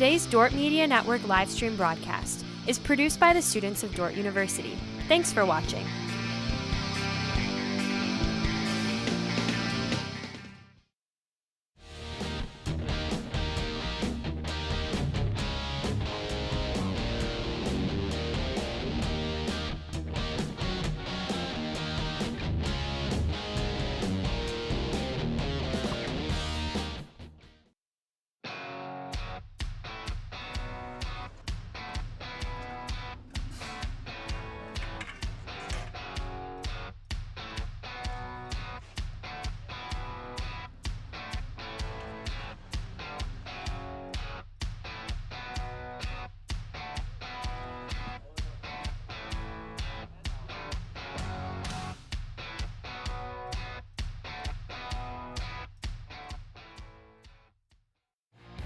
Today's Dordt Media Network livestream broadcast is produced by the students of Dordt University. Thanks for watching.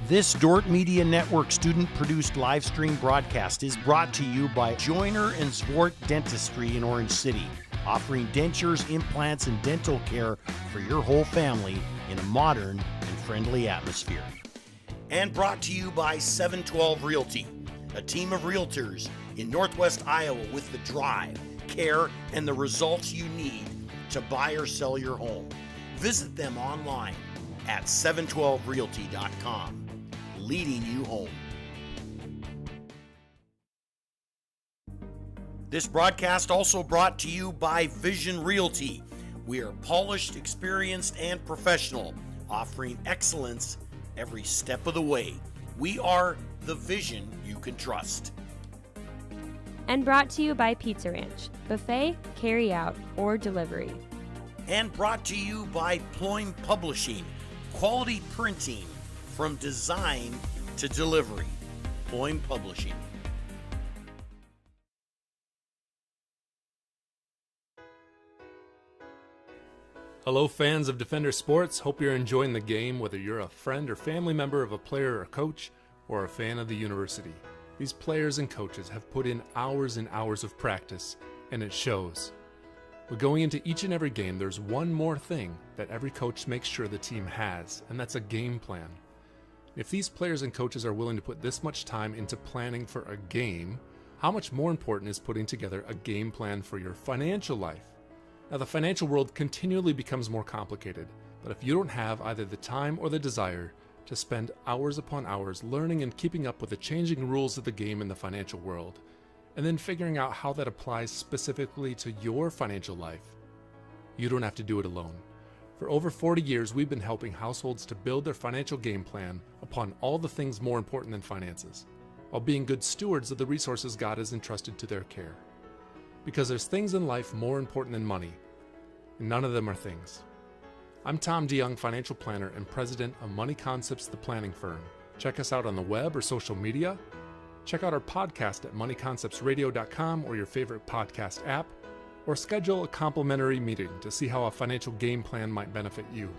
This Dordt Media Network student-produced live stream broadcast is brought to you by Joyner and Zwart Dentistry in Orange City, offering dentures, implants, and dental care for your whole family in a modern and friendly atmosphere. And brought to you by 712 Realty, a team of realtors in Northwest Iowa with the drive, care, and the results you need to buy or sell your home. Visit them online at 712realty.com. Leading you home. This broadcast also brought to you by Vision Realty. We are polished, experienced, and professional, offering excellence every step of the way. We are the vision you can trust. And brought to you by Pizza Ranch, buffet, carry out, or delivery. And brought to you by Ployne Publishing, quality printing from design to delivery. Ployne Publishing. Hello fans of Defender Sports, hope you're enjoying the game whether you're a friend or family member of a player or coach or a fan of the university. These players and coaches have put in hours and hours of practice and it shows. But going into each and every game, there's one more thing that every coach makes sure the team has, and that's a game plan. If these players and coaches are willing to put this much time into planning for a game, how much more important is putting together a game plan for your financial life? Now, the financial world continually becomes more complicated, but if you don't have either the time or the desire to spend hours upon hours learning and keeping up with the changing rules of the game in the financial world, and then figuring out how that applies specifically to your financial life, you don't have to do it alone. For over 40 years, we've been helping households to build their financial game plan upon all the things more important than finances, while being good stewards of the resources God has entrusted to their care. Because there's things in life more important than money, and none of them are things. I'm Tom DeYoung, financial planner and president of Money Concepts, the planning firm. Check us out on the web or social media. Check out our podcast at moneyconceptsradio.com or your favorite podcast app, or schedule a complimentary meeting to see how a financial game plan might benefit you.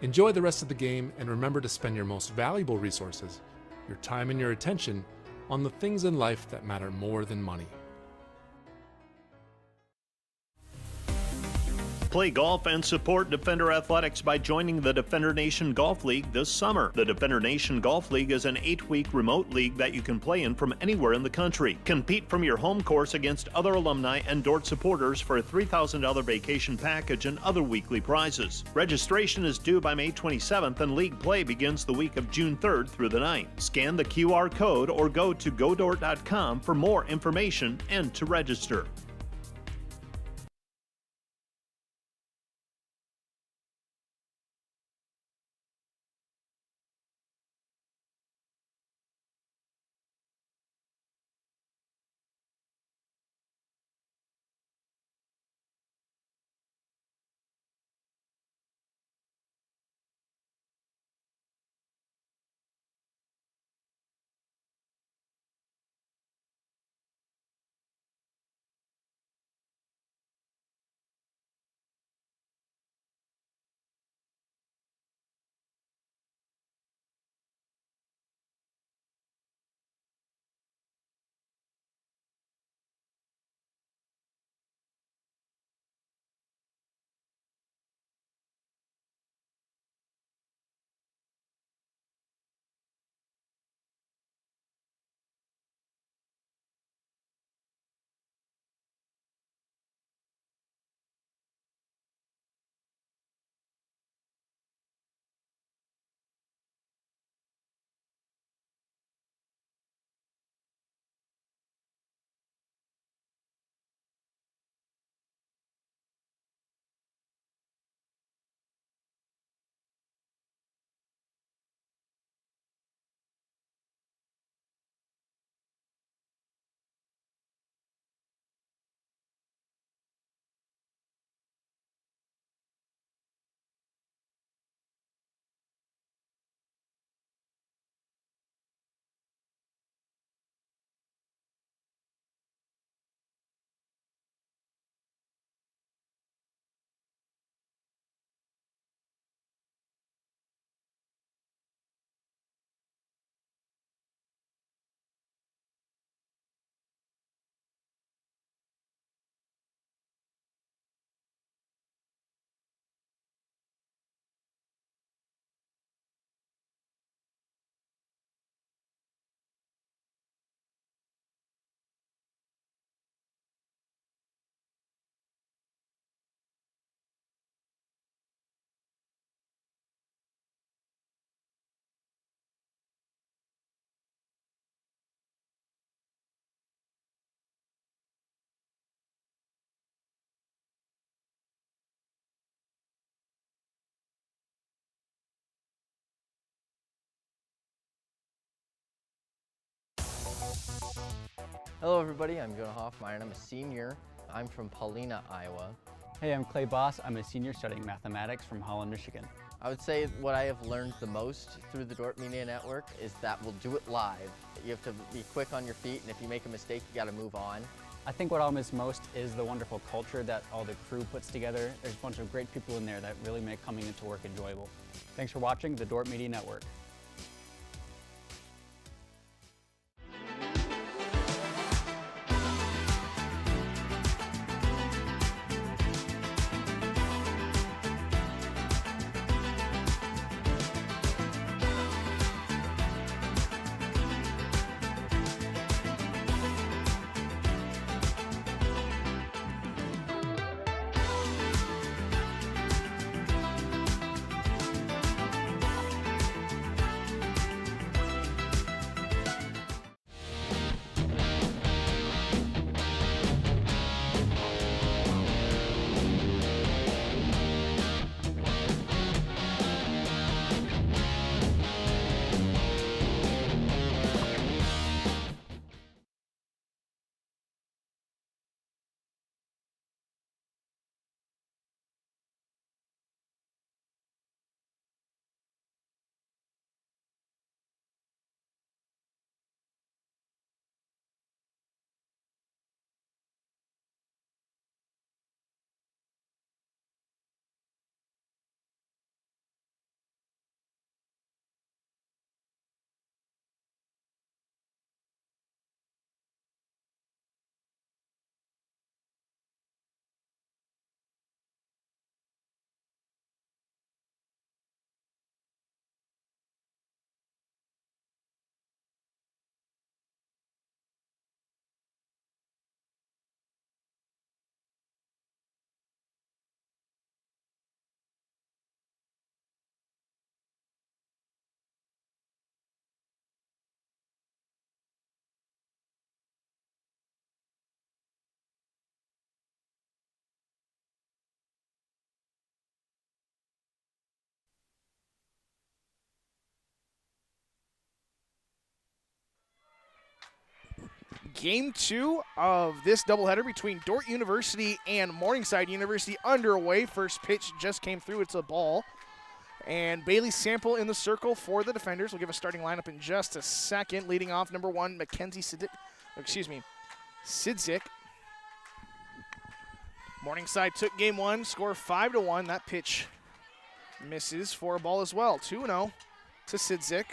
Enjoy the rest of the game and remember to spend your most valuable resources, your time and your attention, on the things in life that matter more than money. Play golf and support Defender Athletics by joining the Defender Nation Golf League this summer. The Defender Nation Golf League is an 8-week remote league that you can play in from anywhere in the country. Compete from your home course against other alumni and Dordt supporters for a $3,000 vacation package and other weekly prizes. Registration is due by May 27th and league play begins the week of June 3rd through the 9th. Scan the QR code or go to godort.com for more information and to register. Hello everybody, I'm Jonah Hoffmeyer and I'm a senior. I'm from Paulina, Iowa. Hey, I'm Clay Boss. I'm a senior studying mathematics from Holland, Michigan. I would say what I have learned the most through the Dordt Media Network is that we'll do it live. You have to be quick on your feet, and if you make a mistake, you got to move on. I think what I'll miss most is the wonderful culture that all the crew puts together. There's a bunch of great people in there that really make coming into work enjoyable. Thanks for watching the Dordt Media Network. Game 2 of this doubleheader between Dordt University and Morningside University underway. First pitch just came through. It's a ball. And Bailey Sample in the circle for the defenders. We'll give a starting lineup in just a second. Leading off, number 1, Sidzik. Morningside took game 1, score 5-1. That pitch misses for a ball as well. 2-0 to Sidzik.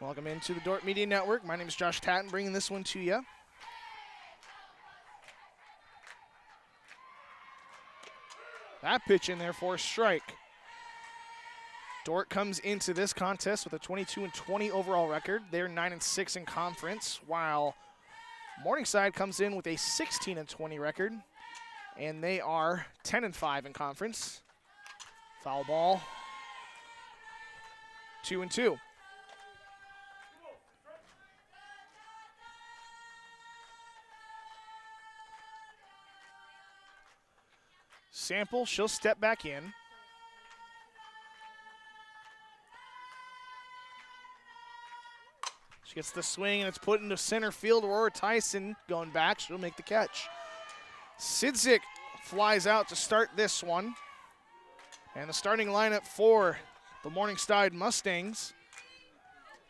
Welcome into the Dordt Media Network. My name is Josh Tatton, bringing this one to you. That pitch in there for a strike. Dordt comes into this contest with a 22-20 overall record. They're 9-6 in conference, while Morningside comes in with a 16-20 record, and they are 10-5 in conference. Foul ball. 2-2. Sample, she'll step back in. She gets the swing, and it's put into center field. Aurora Tyson going back. She'll make the catch. Sidzik flies out to start this one. And the starting lineup for the Morningside Mustangs.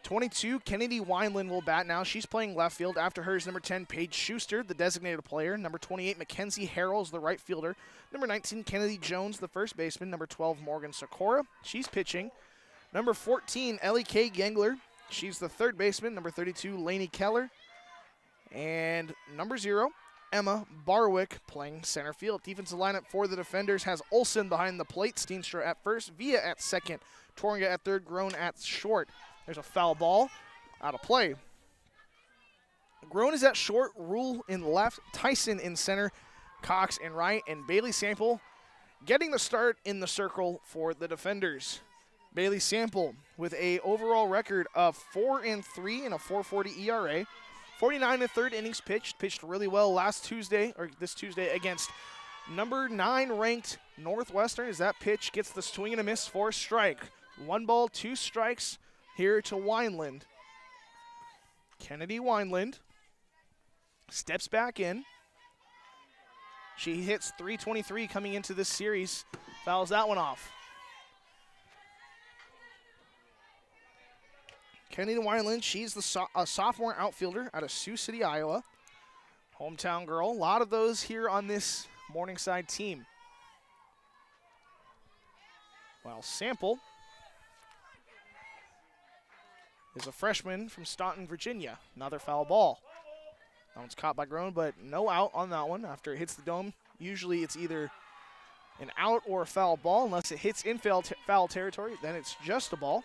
22, Kennedy Wineland will bat now. She's playing left field. After her is number 10, Paige Schuster, the designated player. Number 28, Mackenzie Harrell's the right fielder. Number 19, Kennedy Jones, the first baseman. Number 12, Morgan Sikora. She's pitching. Number 14, Ellie K. Gengler. She's the third baseman. Number 32, Lainey Keller. And number 0, Emma Barwick playing center field. Defensive lineup for the defenders has Olson behind the plate, Steenstra at first, Villa at second, Torringa at third, Groen at short. There's a foul ball out of play. Groen is at short, Rule in left, Tyson in center, Cox in right, and Bailey Sample getting the start in the circle for the defenders. Bailey Sample with a overall record of 4-3 and a 4.40 ERA. 49 and third innings pitched really well this Tuesday against number 9 ranked Northwestern, as that pitch gets the swing and a miss for a strike. 1 ball, 2 strikes here to Wineland. Kennedy Wineland steps back in. She hits .323 coming into this series. Fouls that one off. Kennedy Wineland, she's a sophomore outfielder out of Sioux City, Iowa. Hometown girl. A lot of those here on this Morningside team. While Sample is a freshman from Staunton, Virginia. Another foul ball. That one's caught by Groen, but no out on that one after it hits the dome. Usually it's either an out or a foul ball. Unless it hits in foul territory, then it's just a ball.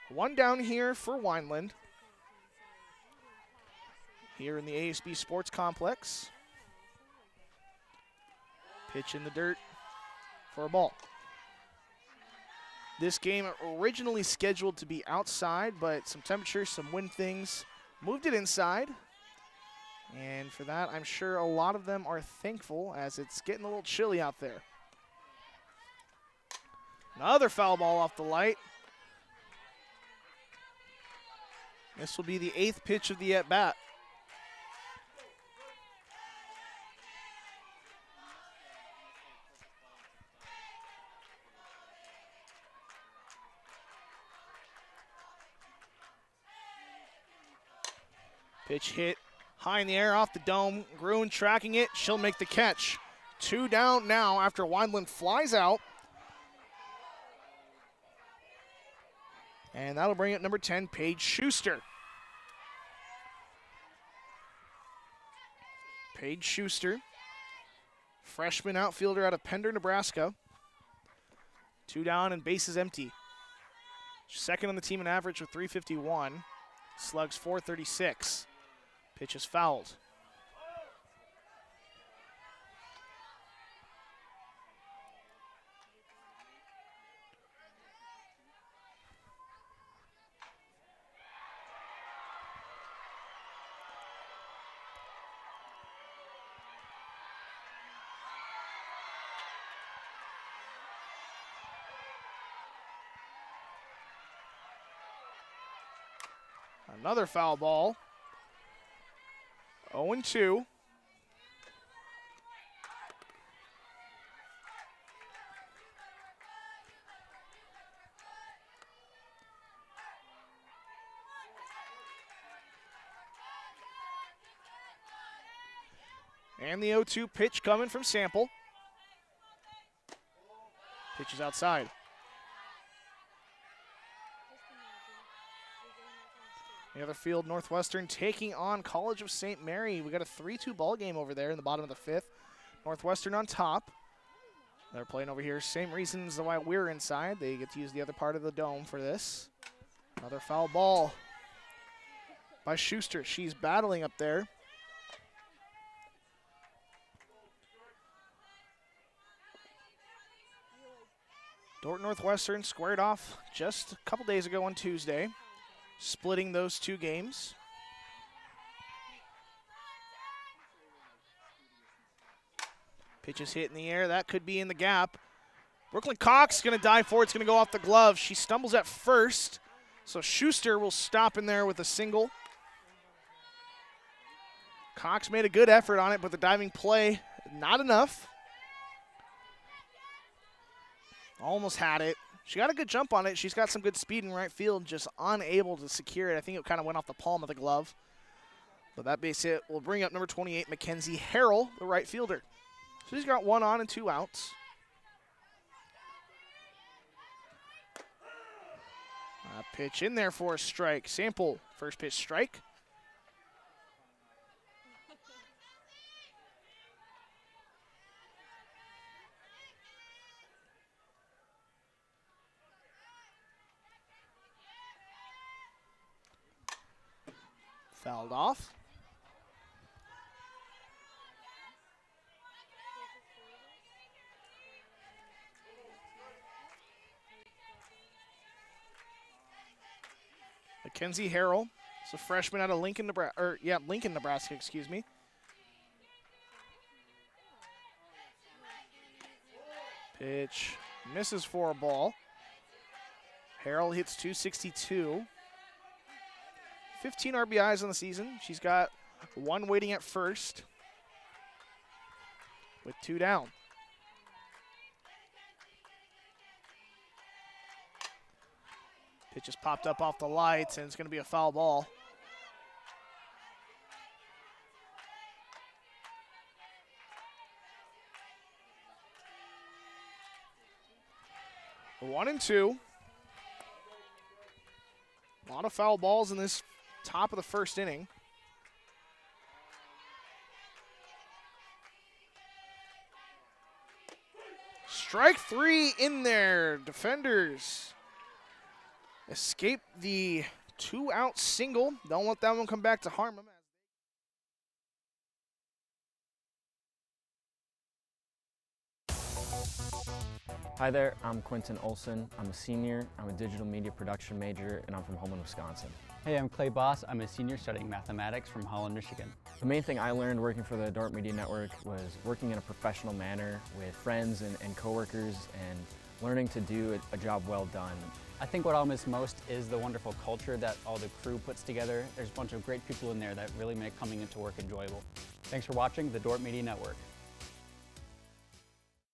One down here for Wineland. Here in the ASB Sports Complex. Pitch in the dirt for a ball. This game originally scheduled to be outside, but some temperature, some wind things moved it inside. And for that, I'm sure a lot of them are thankful as it's getting a little chilly out there. Another foul ball off the light. This will be the 8th pitch of the at-bat. Pitch hit high in the air off the dome. Groen tracking it. She'll make the catch. 2 down now after Wineland flies out. And that'll bring up number 10, Paige Schuster. Paige Schuster, freshman outfielder out of Pender, Nebraska. 2 down and bases empty. Second on the team in average with .351. Slugs .436. Pitch is fouled. Another foul ball. 0-2. And the 0-2 pitch coming from Sample. Pitch is outside. The other field, Northwestern taking on College of St. Mary. We got a 3-2 ball game over there in the bottom of the 5th. Northwestern on top. They're playing over here. Same reasons why we're inside. They get to use the other part of the dome for this. Another foul ball by Schuster. She's battling up there. Dordt Northwestern squared off just a couple days ago on Tuesday, splitting those 2 games. Pitch is hit in the air. That could be in the gap. Brooklyn Cox going to dive for it. It's going to go off the glove. She stumbles at first, so Schuster will stop in there with a single. Cox made a good effort on it, but the diving play, not enough. Almost had it. She got a good jump on it. She's got some good speed in right field, just unable to secure it. I think it kind of went off the palm of the glove. But that base hit will bring up number 28, Mackenzie Harrell, the right fielder. So she's got 1 on and 2 outs. A pitch in there for a strike. Sample, first pitch strike. Fouled off. Mackenzie Harrell is a freshman out of Lincoln, Nebraska, excuse me. Pitch misses for a ball. Harrell hits .262. 15 RBIs on the season. She's got 1 waiting at first with 2 down. Pitch just popped up off the lights, and it's going to be a foul ball. One and two. A lot of foul balls in this top of the first inning. Strike 3 in there. Defenders escape the 2-out single. Don't let that one come back to harm them. Hi there, I'm Quentin Olson. I'm a senior, I'm a digital media production major, and I'm from Holman, Wisconsin. Hey, I'm Clay Boss. I'm a senior studying mathematics from Holland, Michigan. The main thing I learned working for the Dordt Media Network was working in a professional manner with friends and coworkers and learning to do a job well done. I think what I'll miss most is the wonderful culture that all the crew puts together. There's a bunch of great people in there that really make coming into work enjoyable. Thanks for watching the Dordt Media Network.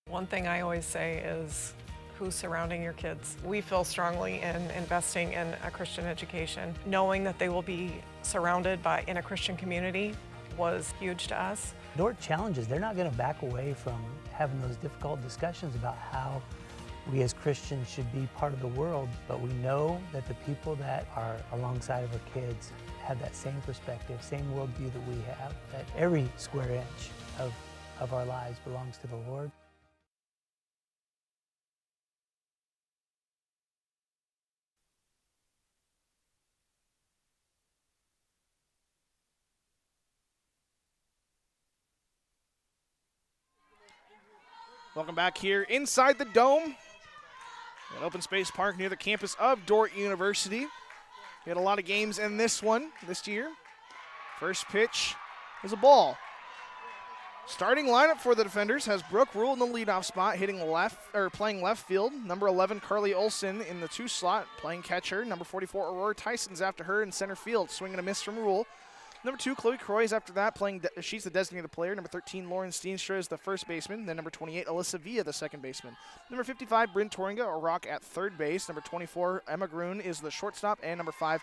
One thing I always say is who's surrounding your kids. We feel strongly in investing in a Christian education. Knowing that they will be surrounded in a Christian community was huge to us. Dordt challenges, they're not going to back away from having those difficult discussions about how we as Christians should be part of the world, but we know that the people that are alongside of our kids have that same perspective, same worldview that we have, that every square inch of our lives belongs to the Lord. Welcome back here inside the Dome, an open space park near the campus of Dordt University. We had a lot of games in this one this year. First pitch is a ball. Starting lineup for the defenders has Brooke Rule in the leadoff spot, playing left field. Number 11, Carly Olson in the 2 slot, playing catcher. Number 44, Aurora Tyson's after her in center field, swinging a miss from Rule. Number 2, Chloe Croy is after that, she's the designated player. Number 13, Lauren Steenstra is the first baseman. Then number 28, Alyssa Villa, the second baseman. Number 55, Bryn Torringa, a rock at third base. Number 24, Emma Groon is the shortstop. And number 5,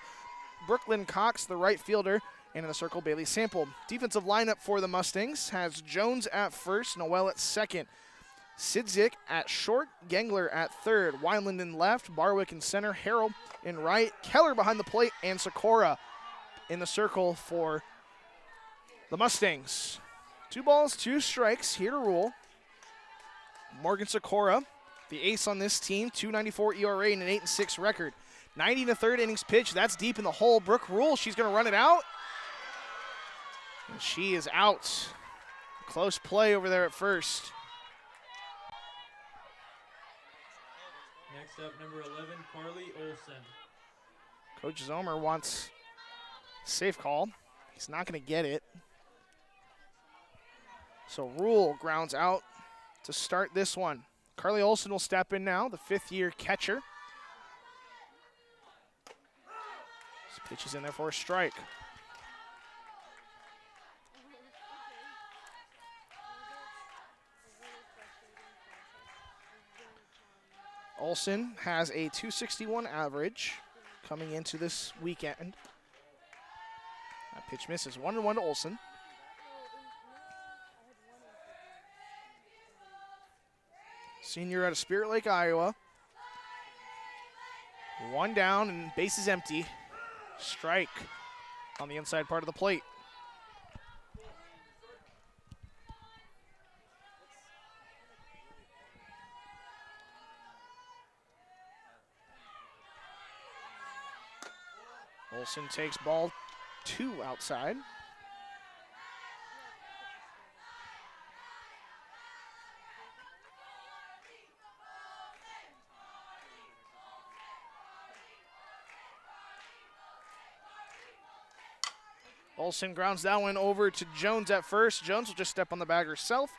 Brooklyn Cox, the right fielder. And in the circle, Bailey Sample. Defensive lineup for the Mustangs has Jones at first, Noel at second, Sidzik at short, Gengler at third, Wineland in left, Barwick in center, Harrell in right, Keller behind the plate, and Sikora in the circle for the Mustangs. 2 balls, 2 strikes here to Rule. Morgan Sikora, the ace on this team, 2.94 ERA and an 8-6 record. 90 in the third innings pitch. That's deep in the hole. Brooke Rule, she's going to run it out. And she is out. Close play over there at first. Next up, number 11, Carly Olson. Coach Zomer wants safe call. He's not going to get it. So Rule grounds out to start this one. Carly Olson will step in now, the 5th-year catcher. This pitch is in there for a strike. Olson has a .261 average coming into this weekend. That pitch misses. 1-1 to Olson. Senior out of Spirit Lake, Iowa. 1 down and base is empty. Strike on the inside part of the plate. Olson takes ball 2 outside. Olson grounds that one over to Jones at first. Jones will just step on the bag herself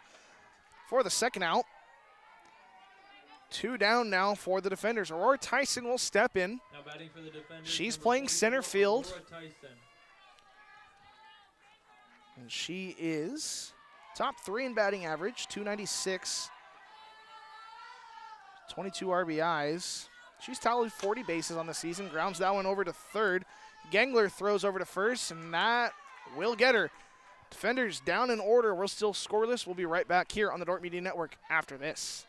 for the second out. 2 down now for the defenders. Aurora Tyson will step in. Now batting for the defenders. She's number playing center 24, field. Aurora Tyson. And she is top 3 in batting average, 296, 22 RBIs. She's tallied 40 bases on the season, grounds that one over to third. Gangler throws over to first, and that will get her. Defenders down in order. We're still scoreless. We'll be right back here on the Dordt Media Network after this.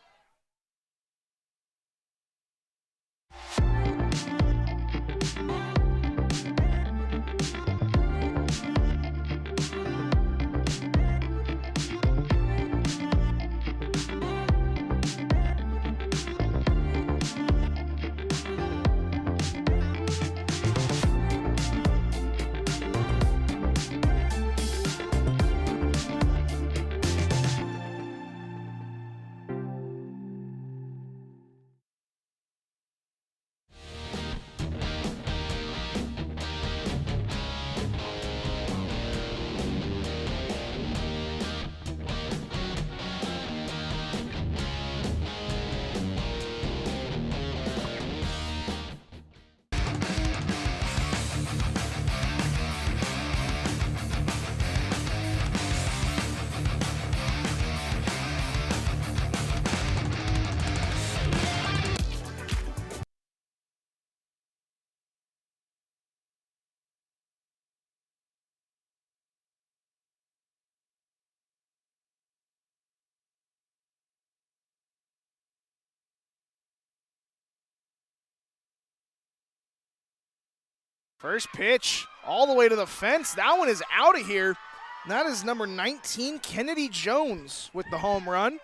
First pitch all the way to the fence. That one is out of here. And that is number 19, Kennedy Jones, with the home run.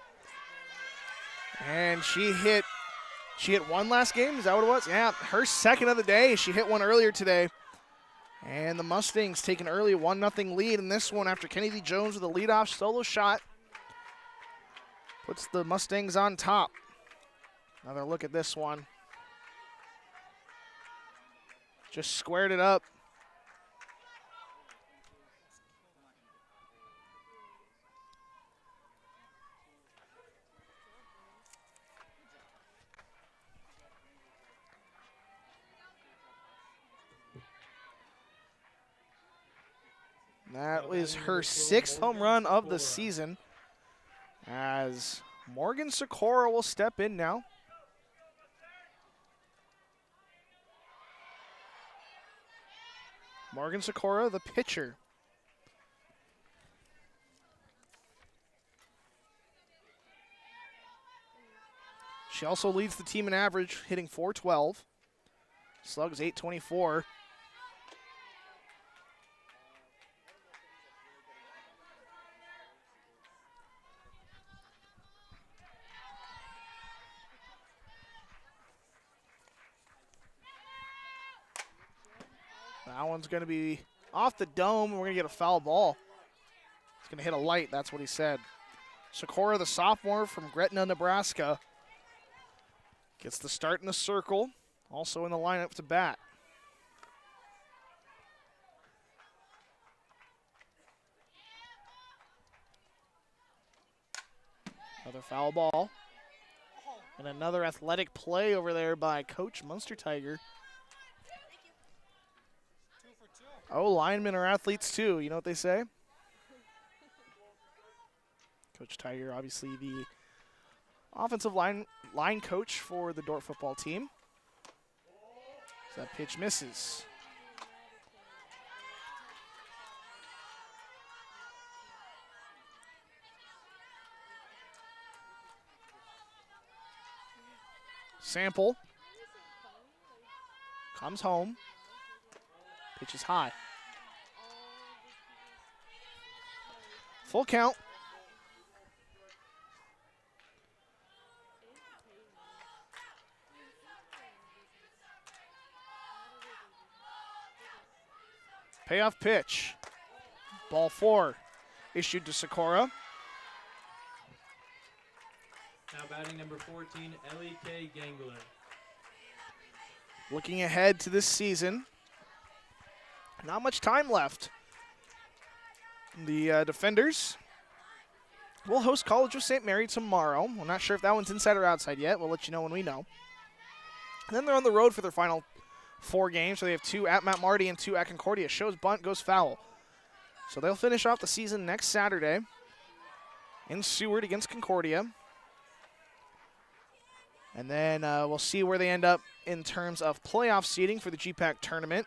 And she hit one last game. Is that what it was? Yeah, her second of the day. She hit one earlier today. And the Mustangs take an early 1-0 lead in this one after Kennedy Jones with a leadoff solo shot. Puts the Mustangs on top. Another look at this one. Just squared it up. That is her 6th home run of the season, as Morgan Sikora will step in now. Morgan Sikora, the pitcher. She also leads the team in average, hitting .412. Slugs .824. That one's going to be off the dome. We're going to get a foul ball. It's going to hit a light. That's what he said. Sikora, the sophomore from Gretna, Nebraska, gets the start in the circle. Also in the lineup to bat. Another foul ball. And another athletic play over there by Coach Munster Tiger. Oh, linemen are athletes too. You know what they say? Coach Tiger, obviously the offensive line coach for the Dordt football team. That pitch misses. Sample comes home. Pitch is high. Full count. Payoff pitch. Ball 4 issued to Sikora. Now batting number 14, Ellie K. Gangler. Looking ahead to this season. Not much time left. The defenders will host College of St. Mary tomorrow. We're not sure if that one's inside or outside yet. We'll let you know when we know. And then they're on the road for their final 4 games. So they have 2 at Mount Marty and 2 at Concordia. Shows bunt, goes foul. So they'll finish off the season next Saturday in Seward against Concordia. And then we'll see where they end up in terms of playoff seeding for the GPAC tournament.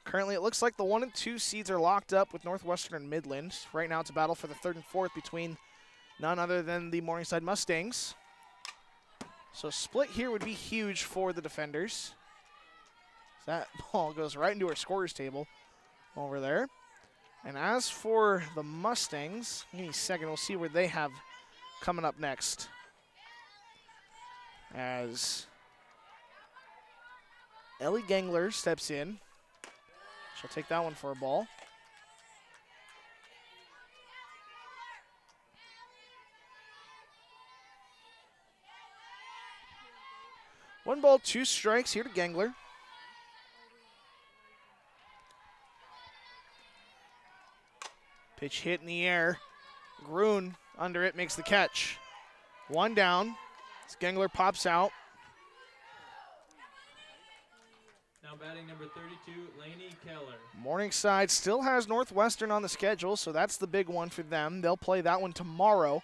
Currently, it looks like the 1 and 2 seeds are locked up with Northwestern and Midland. Right now, it's a battle for the 3rd and 4th between none other than the Morningside Mustangs. So split here would be huge for the defenders. That ball goes right into our scorers table over there. And as for the Mustangs, give me a second, we'll see where they have coming up next. As Ellie Gangler steps in. She'll take that one for a ball. One ball, 2 strikes here to Gangler. Pitch hit in the air. Grun under it makes the catch. 1 down. As Gangler pops out. Now batting number 32, Lainey Keller. Morningside still has Northwestern on the schedule, so that's the big one for them. They'll play that one tomorrow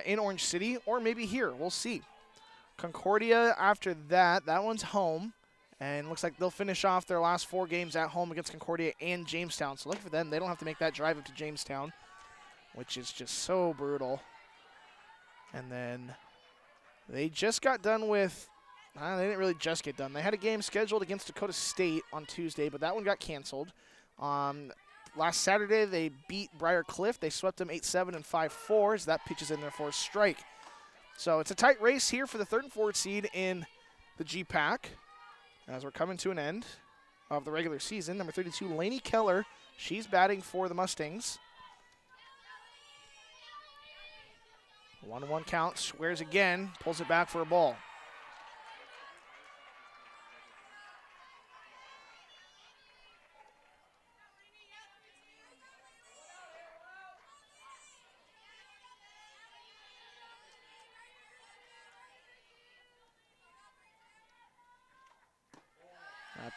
in Orange City, or maybe here. We'll see. Concordia after that. That one's home. And looks like they'll finish off their last 4 games at home against Concordia and Jamestown. So look for them. They don't have to make that drive up to Jamestown, which is just so brutal. And then they just got done with, they didn't really just get done. They had a game scheduled against Dakota State on Tuesday, but that one got canceled. Last Saturday, they beat Briar Cliff. They swept them 8-7 and 5-4 as that pitches in there for a strike. So it's a tight race here for the 3rd and 4th seed in the GPAC. As we're coming to an end of the regular season, number 32, Lainey Keller, she's batting for the Mustangs. 1-1 count, squares again, pulls it back for a ball.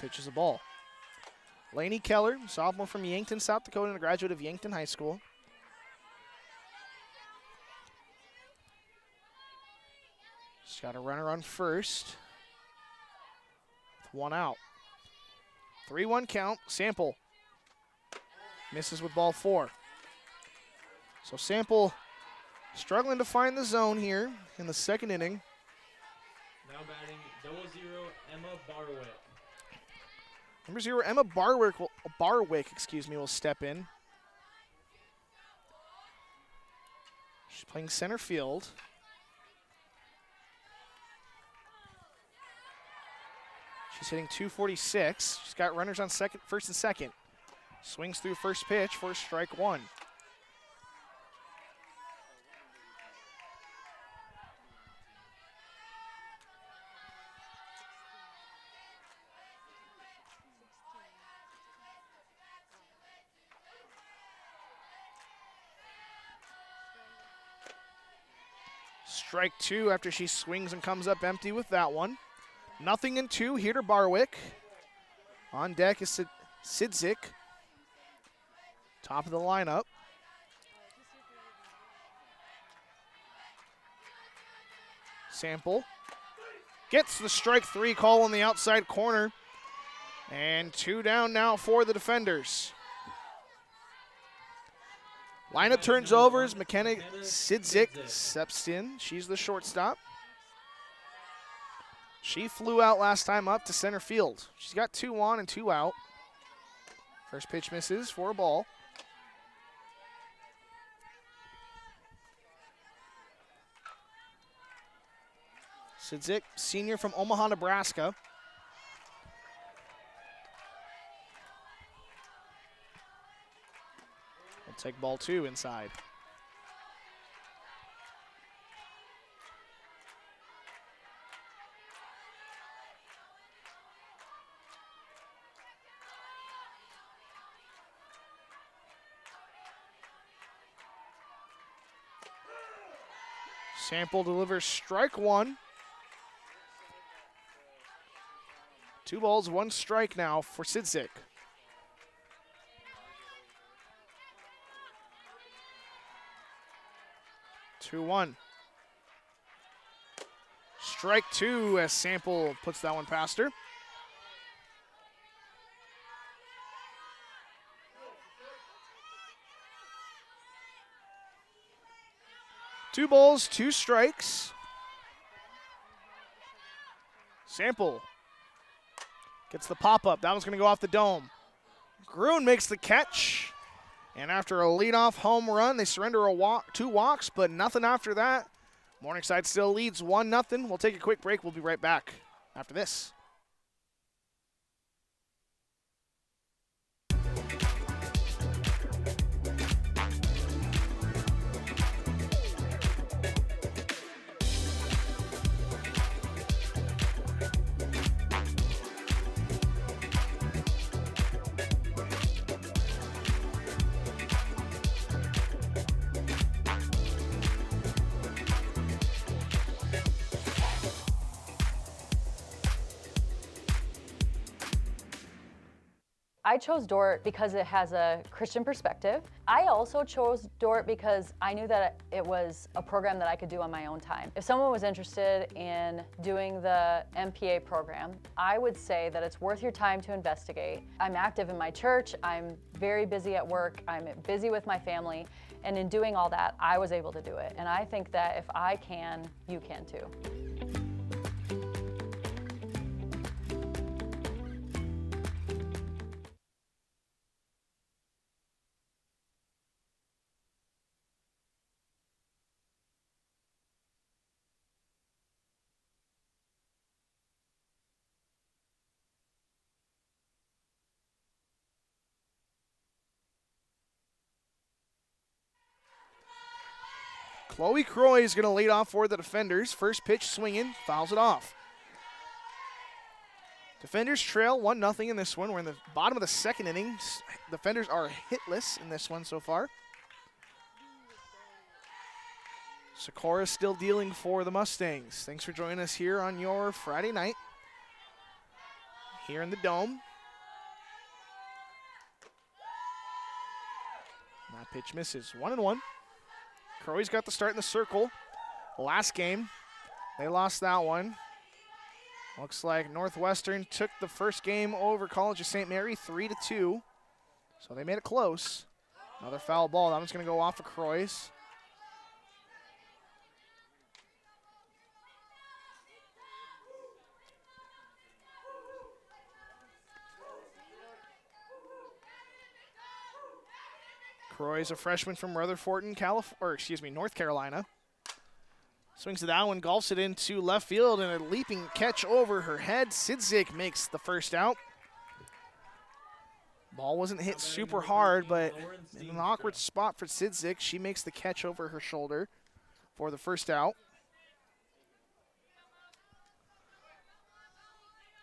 Pitches a ball. Lainey Keller, sophomore from Yankton, South Dakota, and a graduate of Yankton High School. She's got a runner on first. With 1 out. 3-1 count. Sample misses with ball 4. So Sample struggling to find the zone here in the 2nd inning. Now batting double 0, Emma Barwick. Number 0, Emma Barwick will step in. She's playing center field. She's hitting .246. She's got runners on first and second. Swings through first pitch for strike 1. Strike 2 after she swings and comes up empty with that one. 0-2 here to Barwick. On deck is Sidzik. Top of the lineup. Sample gets the strike 3 call on the outside corner. And 2 down now for the defenders. Lineup turns over as McKenna Sidzik steps in. She's the shortstop. She flew out last time up to center field. She's got 2 on and 2 out. First pitch misses for a ball. Sidzik, senior from Omaha, Nebraska. We'll take ball 2 inside. Sample delivers strike one. 2 balls, 1 strike now for Sidzik. Two one. Strike 2 as Sample puts that one past her. Two balls, 2 strikes. Sample gets the pop-up. That one's going to go off the dome. Gruen makes the catch. And after a leadoff home run, they surrender 2 walks, but nothing after that. Morningside still leads 1-0. We'll take a quick break. We'll be right back after this. I chose Dordt because it has a Christian perspective. I also chose Dordt because I knew that it was a program that I could do on my own time. If someone was interested in doing the MPA program, I would say that it's worth your time to investigate. I'm active in my church, I'm very busy at work, I'm busy with my family, and in doing all that, I was able to do it. And I think that if I can, you can too. Chloe Croy is going to lead off for the defenders. First pitch swinging, fouls it off. Defenders trail 1-0 in this one. We're in the bottom of the second inning. Defenders are hitless in this one so far. Sikora still dealing for the Mustangs. Thanks for joining us here on your Friday night here in the Dome. That pitch misses. 1-1. Crowy's got the start in the circle. Last game, they lost that one. Looks like Northwestern took the first game over College of St. Mary 3-2. So they made it close. Another foul ball. That one's going to go off of Croy's. Croy's a freshman from Rutherford, North Carolina. Swings to that one, golfs it into left field, and a leaping catch over her head. Sidzik makes the first out. Ball wasn't hit super hard, but in an awkward spot for Sidzik. She makes the catch over her shoulder for the first out.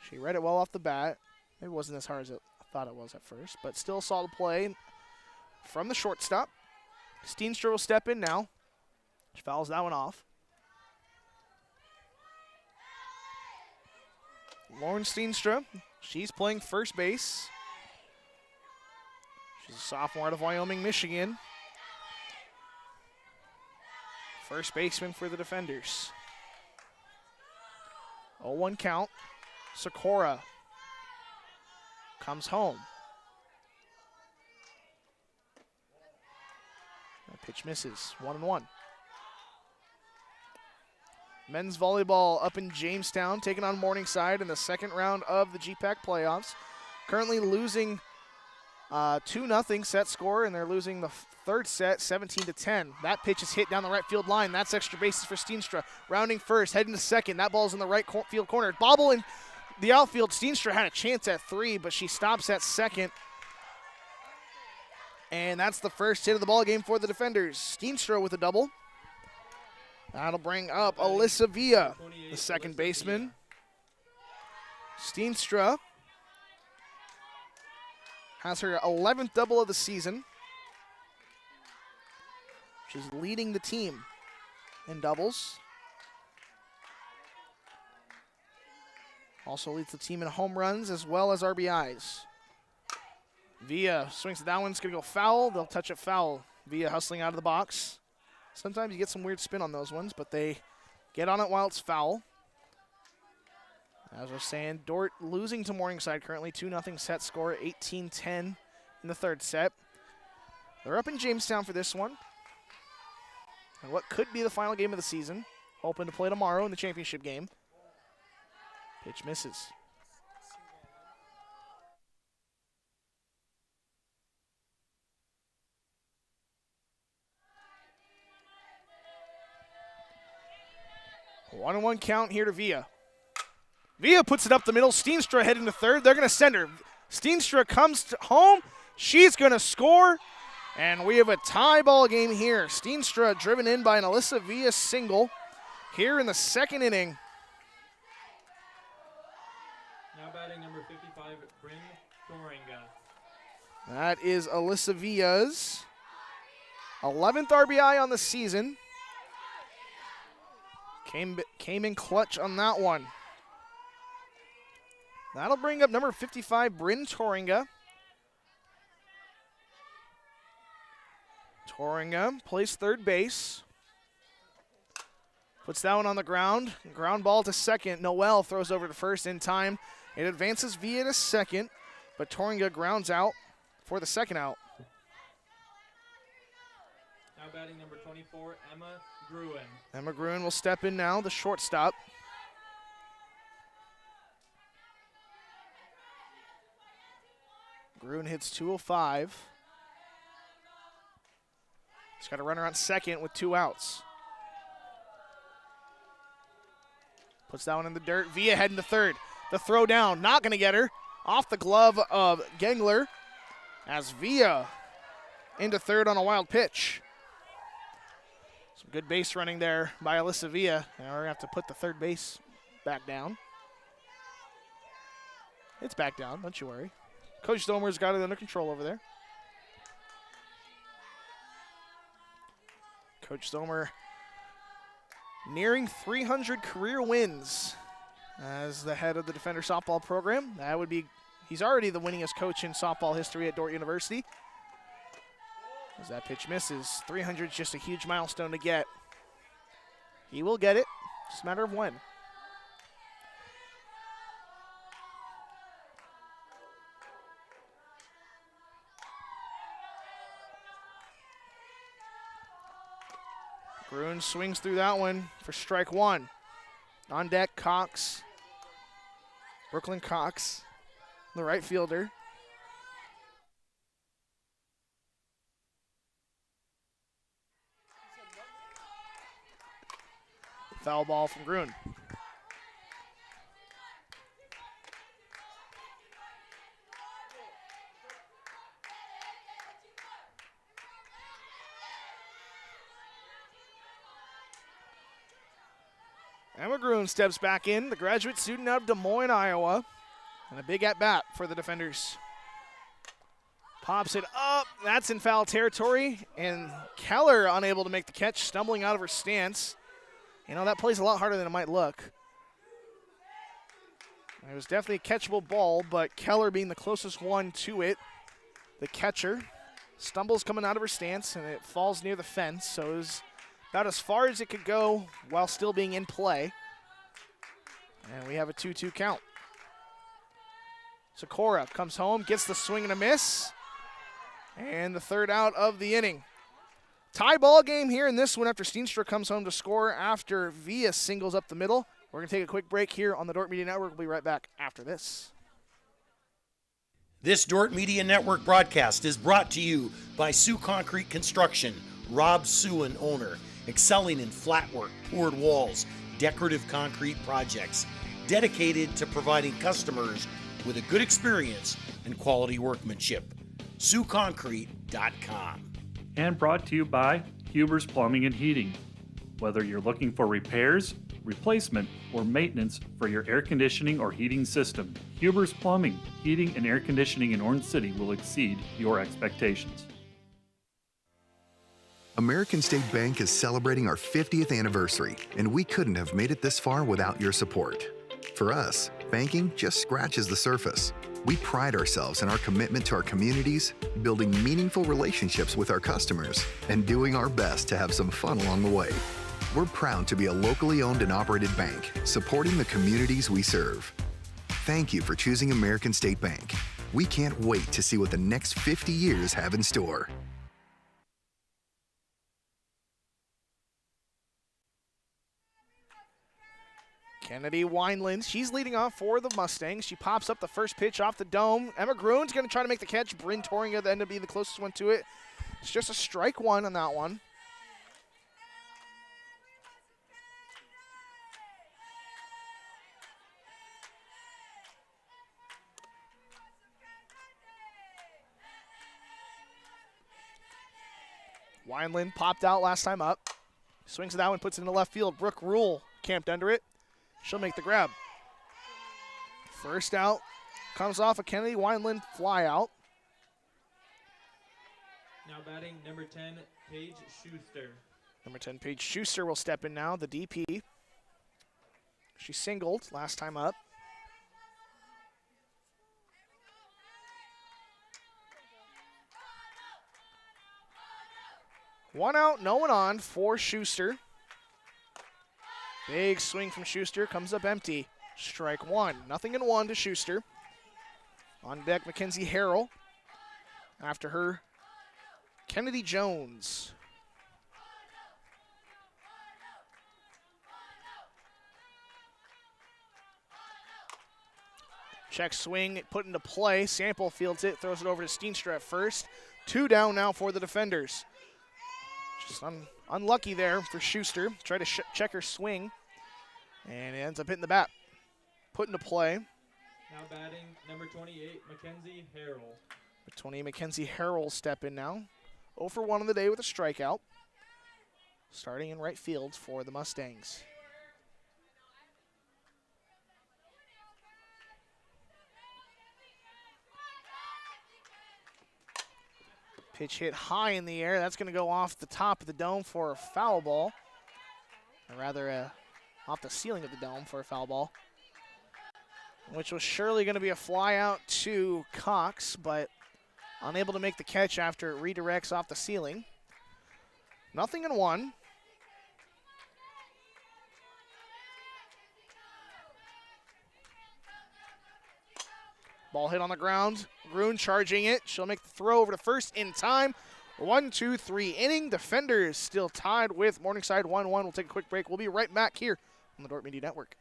She read it well off the bat. It wasn't as hard as I thought it was at first, but still a solid play from the shortstop. Steenstra will step in now. She fouls that one off. Lauren Steenstra, she's playing first base. She's a sophomore out of Wyoming, Michigan. First baseman for the defenders. 0-1 count. Sikora comes home. That pitch misses. 1-1. Men's volleyball up in Jamestown, taking on Morningside in the second round of the GPAC playoffs. Currently losing 2-0 set score, and they're losing the third set 17-10. That pitch is hit down the right field line. That's extra bases for Steenstra. Rounding first, heading to second. That ball's in the right field corner. Bobble in the outfield. Steenstra had a chance at 3, but she stops at second. And that's the first hit of the ball game for the defenders. Steenstra with a double. That'll bring up Alyssa Villa, the second baseman. Steenstra has her 11th double of the season. She's leading the team. in doubles. Also leads the team in home runs as well as RBIs. Villa swings that one's going to go foul. They'll touch it foul. Villa hustling out of the box. Sometimes you get some weird spin on those ones, but they get on it while it's foul. As I was saying, Dordt losing to Morningside currently, 2-0 set score, 18-10 in the third set. They're up in Jamestown for this one. And what could be the final game of the season. Hoping to play tomorrow in the championship game. Pitch misses. A 1-1 count here to Villa. Villa puts it up the middle. Steenstra heading to third. They're going to send her. Steenstra comes home. She's going to score. And we have a tie ball game here. Steenstra driven in by an Alyssa Villa single here in the second inning. Now batting number 55, Bryn Doringa. That is Alyssa Villa's 11th RBI on the season. Came in clutch on that one. That'll bring up number 55, Bryn Doringa. Doringa plays third base. Puts that one on the ground. Ground ball to second. Noel throws over to first in time. It advances Villa to second, but Doringa grounds out for the second out. Now batting number 24, Emma Gruen. Emma Gruen will step in now, the shortstop. Gruen hits 205. He's got a runner on second with 2 outs. Puts that one in the dirt. Villa heading to third. The throw down, not going to get her. Off the glove of Gengler as Villa into third on a wild pitch. Some good base running there by Alyssa Villa. Now we're going to have to put the third base back down. It's back down, don't you worry. Coach Domer's got it under control over there. Coach Domer nearing 300 career wins as the head of the Defender softball program. That would be, he's already the winningest coach in softball history at Dordt University. As that pitch misses, 300 is just a huge milestone to get. He will get it, just a matter of when. Gruen swings through that one for strike one. On deck, Cox. Brooklyn Cox, the right fielder. Foul ball from Gruen. Emma Gruen steps back in, the graduate student out of Des Moines, Iowa. And a big at-bat for the Defenders. Pops it up. That's in foul territory. And Keller unable to make the catch, stumbling out of her stance. You know, that plays a lot harder than it might look. It was definitely a catchable ball, but Keller being the closest one to it, the catcher, stumbles coming out of her stance, and it falls near the fence. So it was about as far as it could go while still being in play. And we have a 2-2 count. Sikora comes home, gets the swing and a miss. And the third out of the inning. Tie ball game here in this one after Steenstra comes home to score after Villa singles up the middle. We're going to take a quick break here on the Dordt Media Network. We'll be right back after this. This Dordt Media Network broadcast is brought to you by Sioux Concrete Construction. Rob Suin, owner, excelling in flat work, poured walls, decorative concrete projects, dedicated to providing customers with a good experience and quality workmanship. SiouxConcrete.com. And brought to you by Huber's Plumbing and Heating. Whether you're looking for repairs, replacement, or maintenance for your air conditioning or heating system, Huber's Plumbing, Heating, and Air Conditioning in Orange City will exceed your expectations. American State Bank is celebrating our 50th anniversary, and we couldn't have made it this far without your support. For us, banking just scratches the surface. We pride ourselves in our commitment to our communities, building meaningful relationships with our customers, and doing our best to have some fun along the way. We're proud to be a locally owned and operated bank, supporting the communities we serve. Thank you for choosing American State Bank. We can't wait to see what the next 50 years have in store. Kennedy Wineland, she's leading off for the Mustangs. She pops up the first pitch off the dome. Emma Groon's going to try to make the catch. Bryn Toring at the end to be the closest one to it. It's just a strike one on that one. Wineland popped out last time up. Swings at that one, puts it into left field. Brooke Rule camped under it. She'll make the grab. First out comes off a Kennedy Wineland fly out. Now batting number 10, Paige Schuster. Number 10, Paige Schuster will step in now, the DP. She singled last time up. One out, no one on for Schuster. Big swing from Schuster, comes up empty. Strike one, 0-1 to Schuster. On deck, Mackenzie Harrell. After her, Kennedy Jones. Check swing, put into play. Sample fields it, throws it over to Steenstra at first. 2 down now for the defenders. Just unlucky there for Schuster. Try to check her swing, and it ends up hitting the bat. Put into play. Now batting number 28, Mackenzie Harrell. 28, Mackenzie Harrell step in now. 0 for 1 on the day with a strikeout. Starting in right field for the Mustangs. Pitch hit high in the air. That's going to go off the top of the dome for a foul ball. Or rather, off the ceiling of the dome for a foul ball. Which was surely going to be a fly out to Cox, but unable to make the catch after it redirects off the ceiling. 0-1. Ball hit on the ground. Groon charging it. She'll make the throw over to first in time. 1-2-3 inning. Defenders still tied with Morningside 1-1. We'll take a quick break. We'll be right back here on the Dordt Media Network.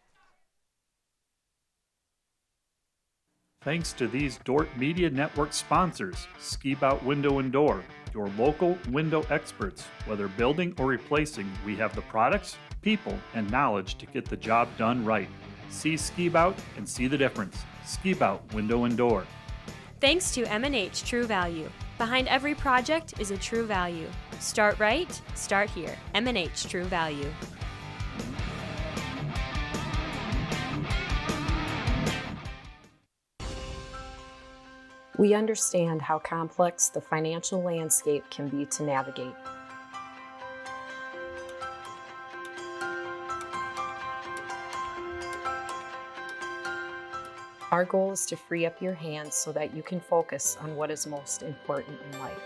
Thanks to these Dordt Media Network sponsors, Ski Bout Window and Door, your local window experts. Whether building or replacing, we have the products, people, and knowledge to get the job done right. See Ski Bout and see the difference. Ski Bout Window and Door. Thanks to M&H True Value. Behind every project is a true value. Start right, start here. M&H True Value. We understand how complex the financial landscape can be to navigate. Our goal is to free up your hands so that you can focus on what is most important in life.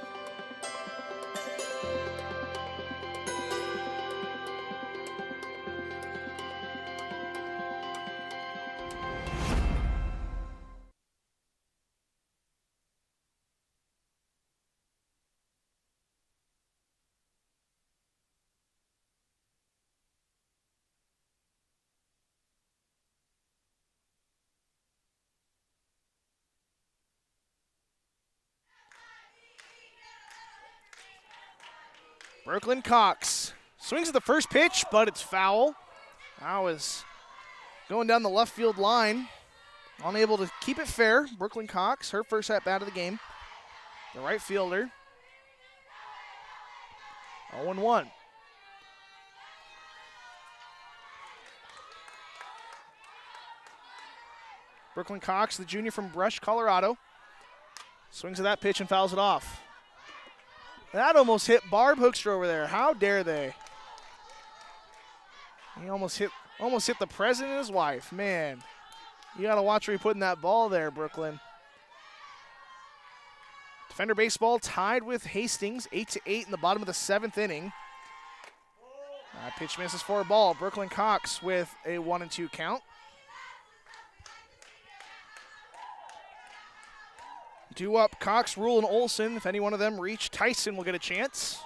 Brooklyn Cox swings at the first pitch, but it's foul. That was going down the left field line. Unable to keep it fair. Brooklyn Cox, her first at-bat of the game. The right fielder. 0-1. Brooklyn Cox, the junior from Brush, Colorado. Swings at that pitch and fouls it off. That almost hit Barb Hoekstra over there. How dare they? He almost hit the president and his wife. Man, you got to watch where you're putting that ball there, Brooklyn. Defender baseball tied with Hastings, 8-8 in the bottom of the 7th inning. Pitch misses for a ball. Brooklyn Cox with a 1-2 count. 2 up, Cox, Rule, and Olsen. If any one of them reach, Tyson will get a chance.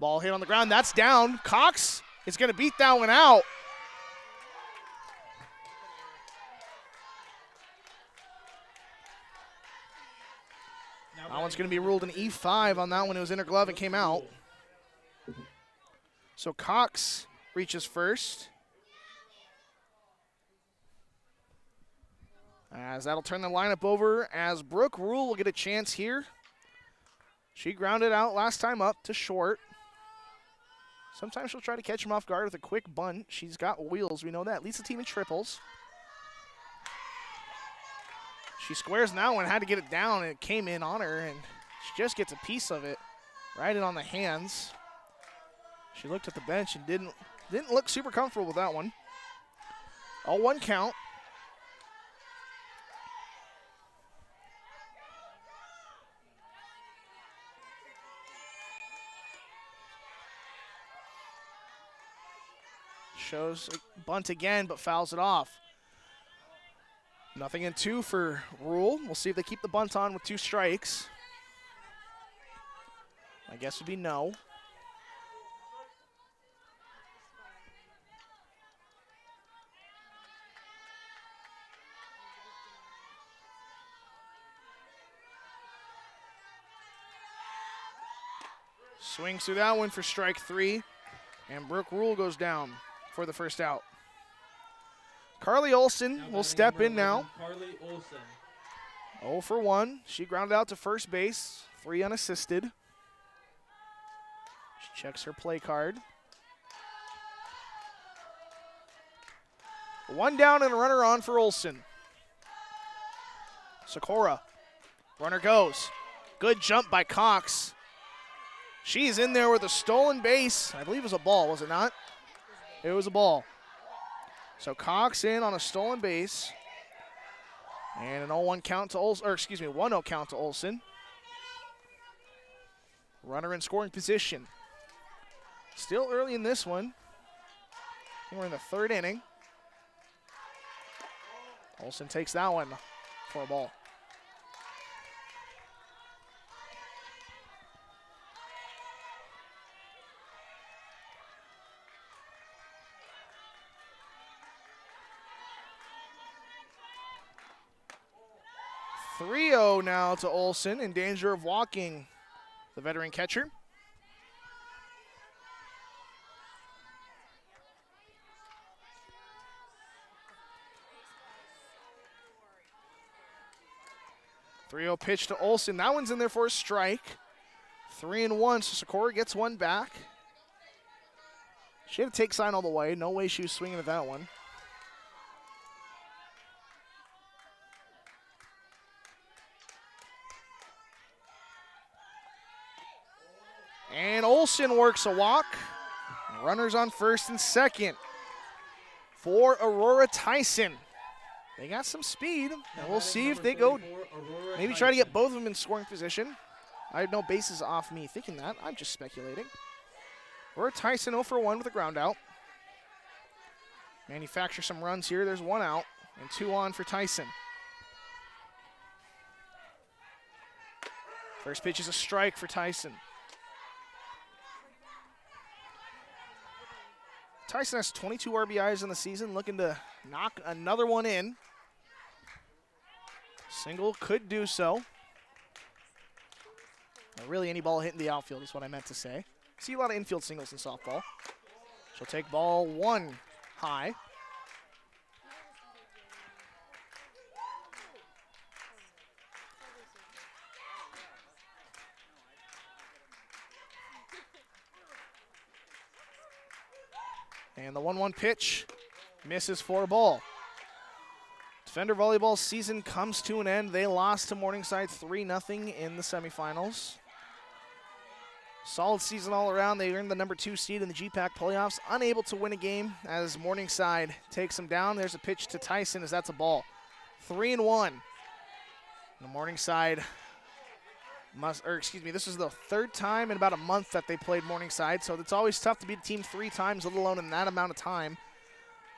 Ball hit on the ground. That's down. Cox is going to beat that one out. That one's going to be ruled an E5 on that one. It was inner glove and came out. So Cox reaches first. As that'll turn the lineup over as Brooke Rule will get a chance here. She grounded out last time up to short. Sometimes she'll try to catch him off guard with a quick bunt. She's got wheels, we know that. Leads the team in triples. She squares now and had to get it down, and it came in on her, and she just gets a piece of it right in on the hands. She looked at the bench and didn't look super comfortable with that one. 0-1 count. Shows a bunt again, but fouls it off. 0-2 for Rule. We'll see if they keep the bunt on with 2 strikes. My guess would be no. Swings through that one for strike 3, and Brooke Rule goes down for the first out. Carly Olsen will step in now. Carly Olsen. 0 for 1. She grounded out to first base, 3 unassisted. She checks her play card. 1 down and a runner on for Olsen. Sikora. Runner goes. Good jump by Cox. She's in there with a stolen base. I believe it was a ball, was it not? It was a ball. So Cox in on a stolen base. And an 0-1 count to Olsen, or excuse me, 1-0 count to Olsen. Runner in scoring position. Still early in this one. I think we're in the 3rd inning. Olsen takes that one for a ball. .3-0 now to Olsen, in danger of walking the veteran catcher. .3-0 pitch to Olsen. That one's in there for a strike. 3-1, so Sikora gets one back. She had to take sign all the way. No way she was swinging at that one. And Olsen works a walk. Runners on first and second for Aurora Tyson. They got some speed, and we'll see if they go, maybe try to get both of them in scoring position. I had no bases off me thinking that. I'm just speculating. Aurora Tyson 0 for 1 with a ground out. Manufacture some runs here. There's 1 out and 2 on for Tyson. First pitch is a strike for Tyson. Tyson has 22 RBIs in the season, looking to knock another one in. Single could do so. Now, really, any ball hitting the outfield is what I meant to say. See a lot of infield singles in softball. She'll take ball 1 high. And the 1-1 pitch misses for a ball. Defender volleyball season comes to an end. They lost to Morningside 3-0 in the semifinals. Solid season all around. They earned the number 2 seed in the GPAC playoffs. Unable to win a game as Morningside takes them down. There's a pitch to Tyson as that's a ball. 3-1. The Morningside this is the third time in about a month that they played Morningside, so it's always tough to beat a team 3 times, let alone in that amount of time.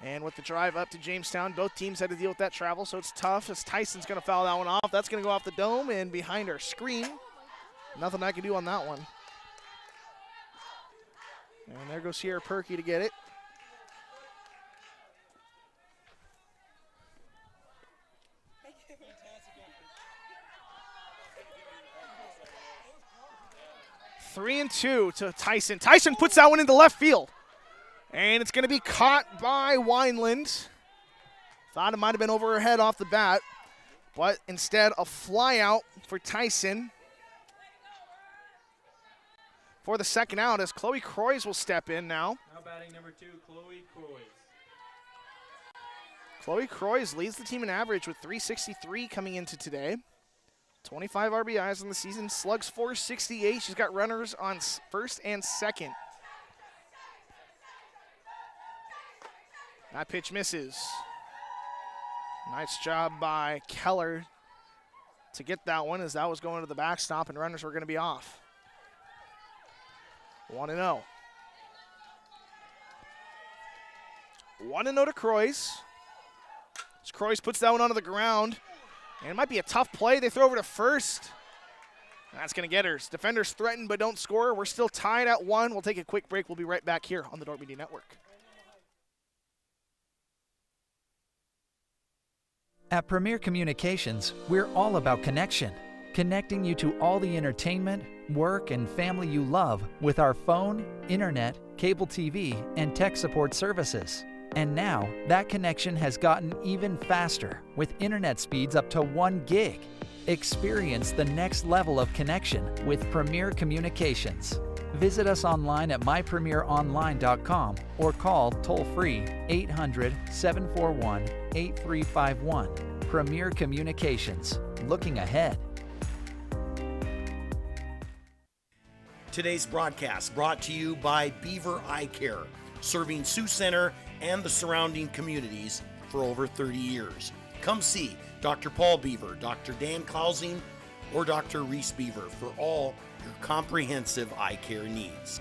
And with the drive up to Jamestown, both teams had to deal with that travel, so it's tough as Tyson's going to foul that one off. That's going to go off the dome and behind our screen. Nothing I can do on that one. And there goes Sierra Perky to get it. Three and 2 to Tyson. Tyson puts that one into left field. And it's going to be caught by Wineland. Thought it might have been over her head off the bat. But instead, a fly out for Tyson. For the second out, as Chloe Croys will step in now. Now batting number 2, Chloe Croys. Chloe Croys leads the team in average with 363 coming into today. 25 RBIs in the season, slugs 468. She's got runners on first and second. That pitch misses. Nice job by Keller to get that one as that was going to the backstop and runners were going to be off. 1-0. 1-0 to Croys. As Croys puts that one onto the ground. And it might be a tough play. They throw over to first. That's going to get her. Defenders threaten but don't score. We're still tied at 1. We'll take a quick break. We'll be right back here on the Dordt Media Network. At Premier Communications, we're all about connection. Connecting you to all the entertainment, work, and family you love with our phone, internet, cable TV, and tech support services. And now, that connection has gotten even faster with internet speeds up to 1 gig. Experience the next level of connection with Premier Communications. Visit us online at mypremieronline.com or call toll-free 800-741-8351. Premier Communications. Looking ahead. Today's broadcast brought to you by Beaver Eye Care, serving Sioux Center and the surrounding communities for over 30 years. Come see Dr. Paul Beaver, Dr. Dan Klausing, or Dr. Reese Beaver for all your comprehensive eye care needs.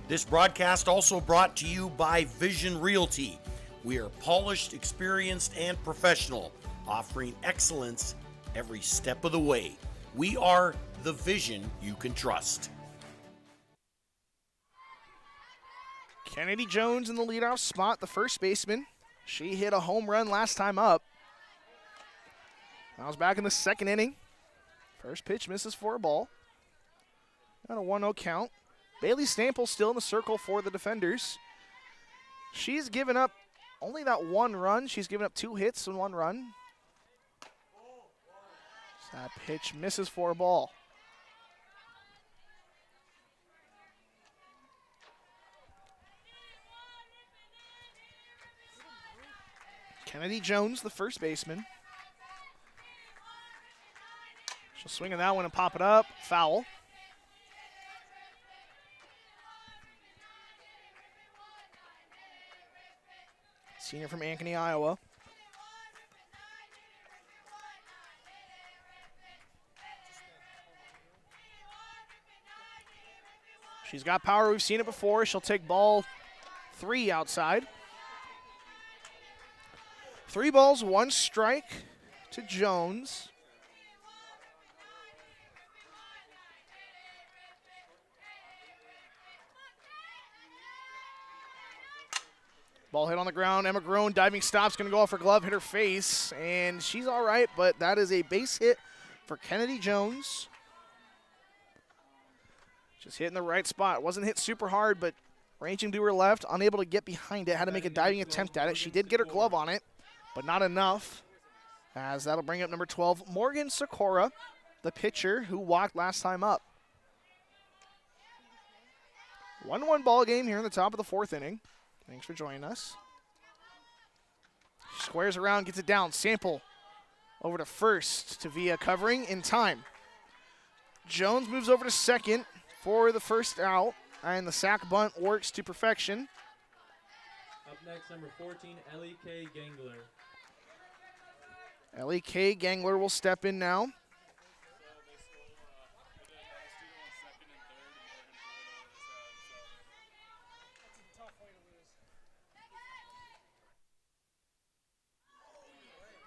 This broadcast also brought to you by Vision Realty. We are polished, experienced, and professional, offering excellence every step of the way. We are the vision you can trust. Kennedy Jones in the leadoff spot, the first baseman. She hit a home run last time up. I was back in the second inning. First pitch misses for a ball. Got a 1-0 count. Bailey Stample still in the circle for the defenders. She's given up only that 1 run. She's given up 2 hits and 1 run. So that pitch misses for a ball. Kennedy Jones, the first baseman. She'll swing on that one and pop it up. Foul. Senior from Ankeny, Iowa. She's got power. We've seen it before. She'll take ball 3 outside. 3 balls, 1 strike to Jones. Ball hit on the ground. Emma Groen diving stop's going to go off her glove, hit her face, and she's all right, but that is a base hit for Kennedy Jones. Just hitting the right spot. Wasn't hit super hard, but ranging to her left, unable to get behind it. Had to make a diving attempt at it. She did get her glove on it, but not enough, as that'll bring up number 12, Morgan Sikora, the pitcher who walked last time up. 1-1 ball game here in the top of the 4th inning. Thanks for joining us. Squares around, gets it down. Sample over to first to Villa covering in time. Jones moves over to second for the first out, and the sack bunt works to perfection. Up next, number 14, L.E.K. Gangler. L.E.K. Gangler will step in now.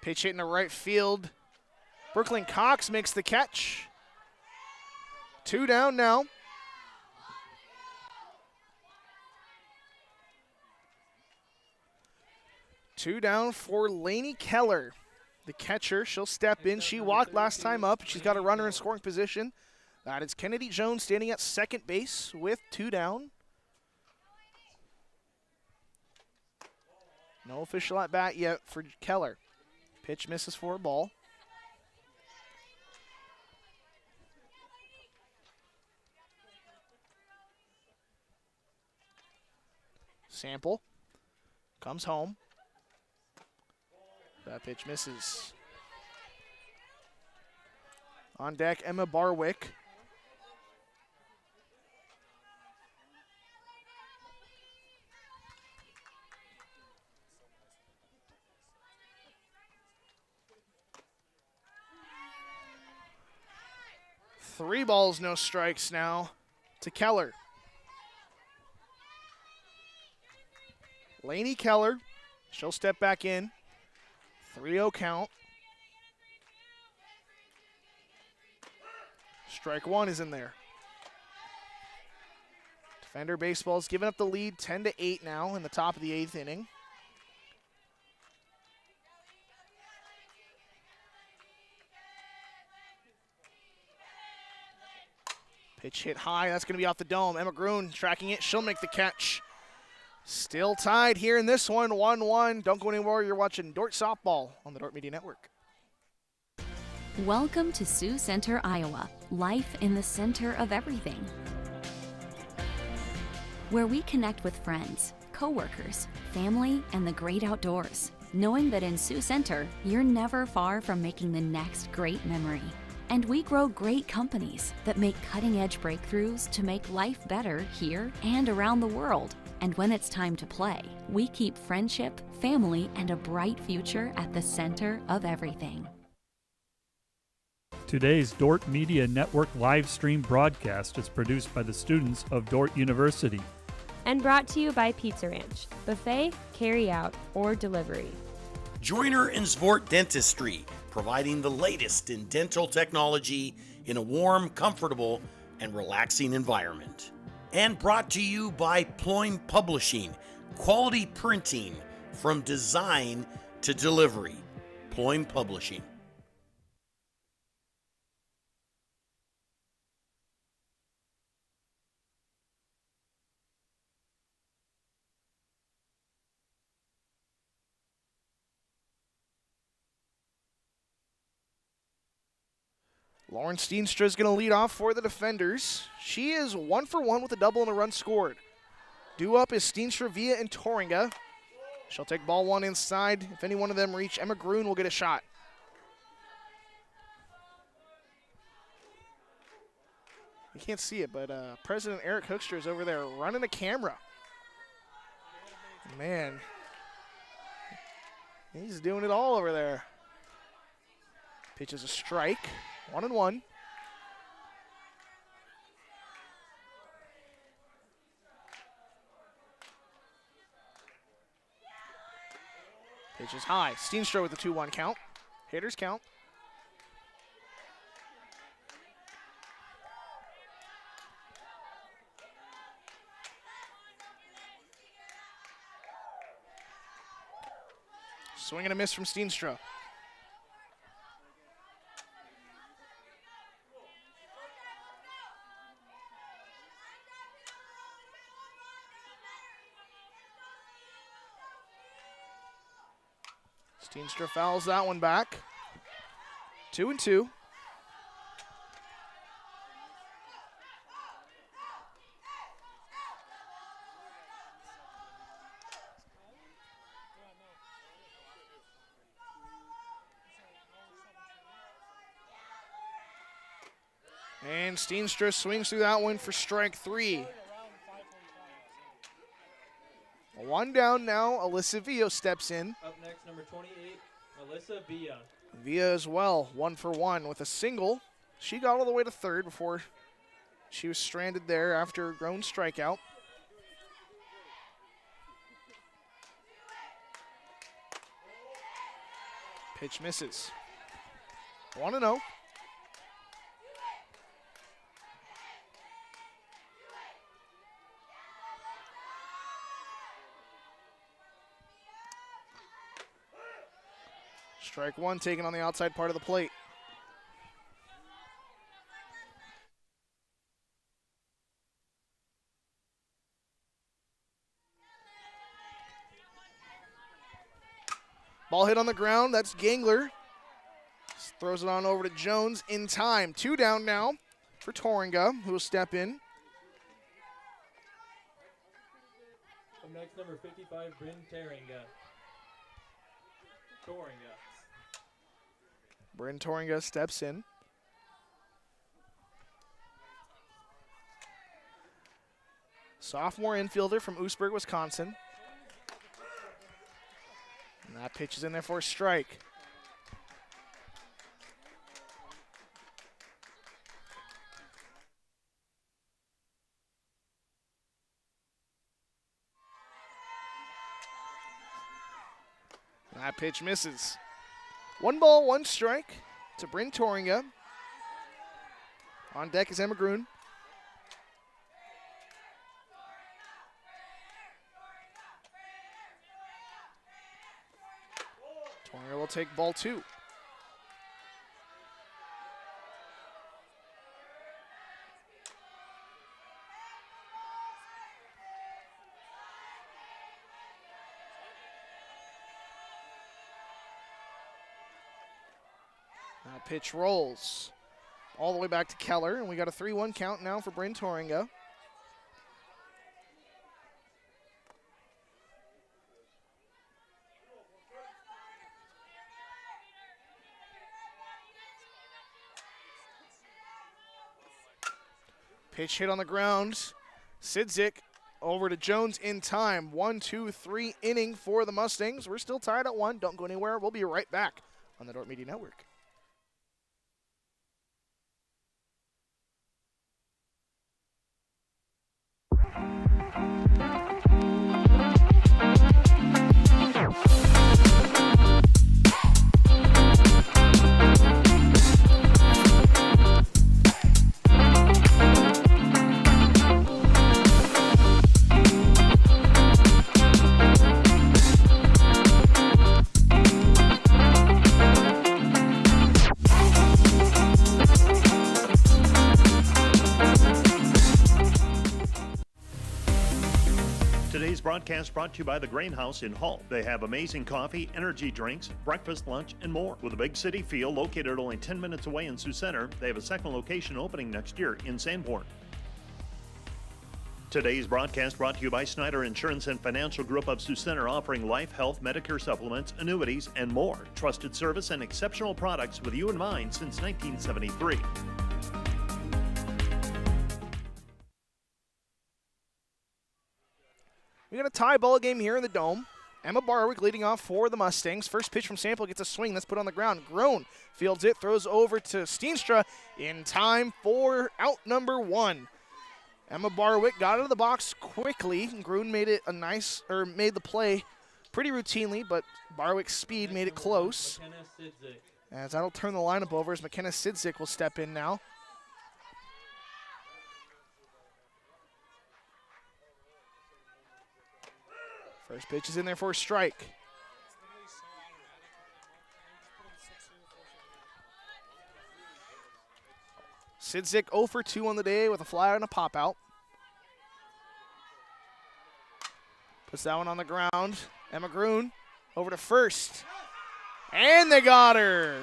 Pitch hit in the right field. Brooklyn Cox makes the catch. 2 down now. Two down for Lainey Keller. The catcher, she'll step in. She walked last time up. She's got a runner in scoring position. That is Kennedy Jones standing at second base with 2 down. No official at bat yet for Keller. Pitch misses for a ball. Sample comes home. That pitch misses. On deck, Emma Barwick. Three balls, no strikes now to Keller. Lainey Keller, she'll step back in. 3-0 count. Strike one is in there. Defender Baseball's given up the lead 10-8 now in the top of the 8th inning. Pitch hit high, that's going to be off the dome. Emma Groon tracking it, she'll make the catch. Still tied here in this one, 1-1. Don't go anywhere, you're watching Dordt Softball on the Dordt Media Network. Welcome to Sioux Center, Iowa. Life in the center of everything. Where we connect with friends, coworkers, family, and the great outdoors. Knowing that in Sioux Center, you're never far from making the next great memory. And we grow great companies that make cutting-edge breakthroughs to make life better here and around the world. And when it's time to play, we keep friendship, family, and a bright future at the center of everything. Today's Dordt Media Network live stream broadcast is produced by the students of Dordt University. And brought to you by Pizza Ranch. Buffet, carry out, or delivery. Joyner and Zvort Dentistry, providing the latest in dental technology in a warm, comfortable, and relaxing environment. And brought to you by Ployne Publishing, quality printing from design to delivery. Ployne Publishing. Lauren Steenstra is going to lead off for the defenders. She is 1 for 1 with a double and a run scored. Due up is Steenstra, Villa, and Torringa. She'll take ball one inside. If any one of them reach, Emma Groon will get a shot. You can't see it, but President Eric Hoekstra is over there running the camera. Man, he's doing it all over there. Pitch is a strike. 1-1. Pitch is high. Steenstra with the 2-1 count. Hitters count. Swing and a miss from Steenstra. Steenstra fouls that one back. 2-2. And Steenstra swings through that one for strike 3. One down now. Alyssa Villa steps in. Up next, number 28, Alyssa Villa. Villa as well, 1 for 1 with a single. She got all the way to third before she was stranded there after a grown strikeout. Pitch misses. 1-0. Strike 1 taken on the outside part of the plate. Ball hit on the ground. That's Gangler. Throws it on over to Jones in time. 2 down now for Torringa, who will step in. Up next, number 55, Bryn Torringa. Bryn Torringa steps in. Sophomore infielder from Oostburg, Wisconsin. And that pitch is in there for a strike. That pitch misses. 1 ball, 1 strike to Bryn Torringa. On deck is Emma Grun. Torringa will take ball 2. That pitch rolls all the way back to Keller, and we got a 3-1 count now for Bryn Torringa. Pitch hit on the ground. Sidzik over to Jones in time. 1-2-3 inning for the Mustangs. We're still tied at 1. Don't go anywhere. We'll be right back on the Dordt Media Network. Today's broadcast brought to you by the Grain House in Hull. They have amazing coffee, energy drinks, breakfast, lunch, and more. With a big city feel, located only 10 minutes away in Sioux Center, they have a second location opening next year in Sanborn. Today's broadcast brought to you by Snyder Insurance and Financial Group of Sioux Center, offering life, health, Medicare supplements, annuities, and more. Trusted service and exceptional products with you in mind since 1973. We got a tie ball game here in the Dome. Emma Barwick leading off for the Mustangs. First pitch from Sample gets a swing. That's put on the ground. Groen fields it, throws over to Steenstra in time for out number 1. Emma Barwick got out of the box quickly. Groen made it made the play pretty routinely, but Barwick's speed made it close. As that'll turn the lineup over as McKenna Sidzik will step in now. First pitch is in there for a strike. Sidzik 0 for 2 on the day with a fly and a pop out. Puts that one on the ground. Emma Groen over to first. And they got her.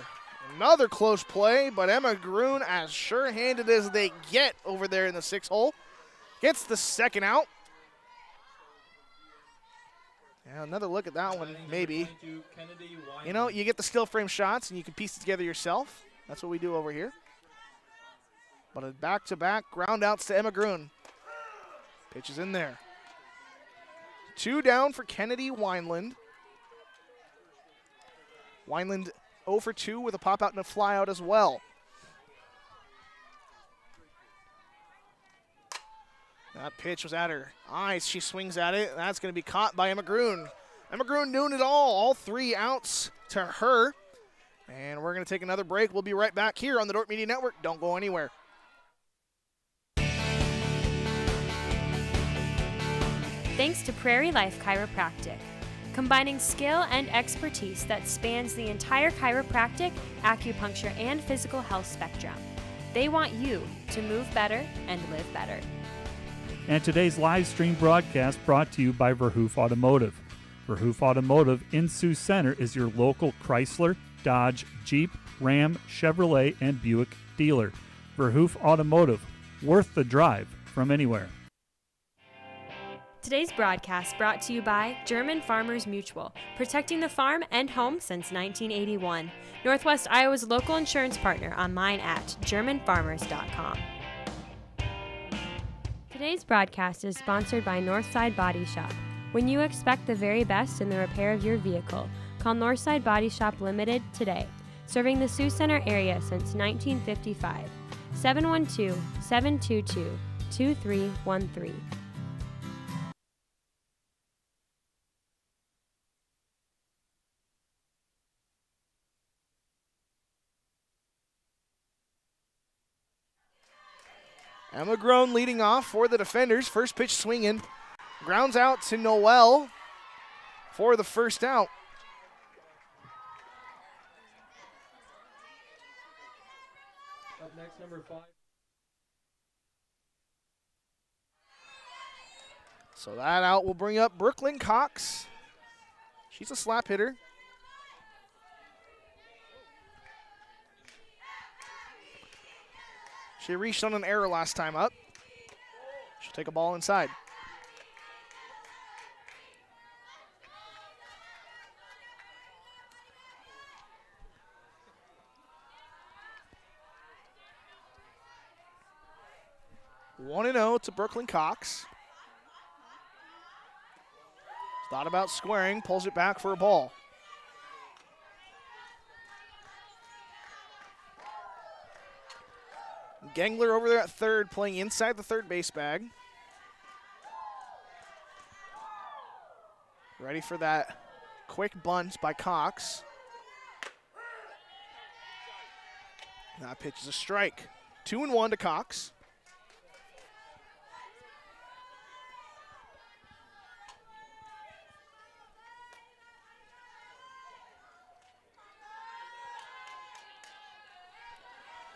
Another close play, but Emma Groen, as sure-handed as they get over there in the 6 hole, gets the second out. Yeah, another look at that one, maybe. You know, you get the still frame shots and you can piece it together yourself. That's what we do over here. But a back-to-back ground outs to Emma Grun. Pitch is in there. 2 down for Kennedy Wineland. Wineland 0 for 2 with a pop out and a fly out as well. That pitch was at her eyes. She swings at it. That's going to be caught by Emma Grun. Emma Grun doing it all 3 outs to her. And we're going to take another break. We'll be right back here on the Dordt Media Network. Don't go anywhere. Thanks to Prairie Life Chiropractic, combining skill and expertise that spans the entire chiropractic, acupuncture, and physical health spectrum. They want you to move better and live better. And today's live stream broadcast brought to you by Verhoof Automotive. Verhoof Automotive in Sioux Center is your local Chrysler, Dodge, Jeep, Ram, Chevrolet, and Buick dealer. Verhoof Automotive, worth the drive from anywhere. Today's broadcast brought to you by German Farmers Mutual, protecting the farm and home since 1981. Northwest Iowa's local insurance partner, online at germanfarmers.com. Today's broadcast is sponsored by Northside Body Shop. When you expect the very best in the repair of your vehicle, call Northside Body Shop Limited today, serving the Sioux Center area since 1955. 712-722-2313. Emma Grun leading off for the defenders. First pitch swinging. Grounds out to Noel for the first out. Up next, number 5. So that out will bring up Brooklyn Cox. She's a slap hitter. She reached on an error last time up. She'll take a ball inside. One 1-0 to Brooklyn Cox. Thought about squaring, pulls it back for a ball. Gangler over there at third, playing inside the third base bag. Ready for that quick bunt by Cox. That pitch is a strike. 2-1 to Cox.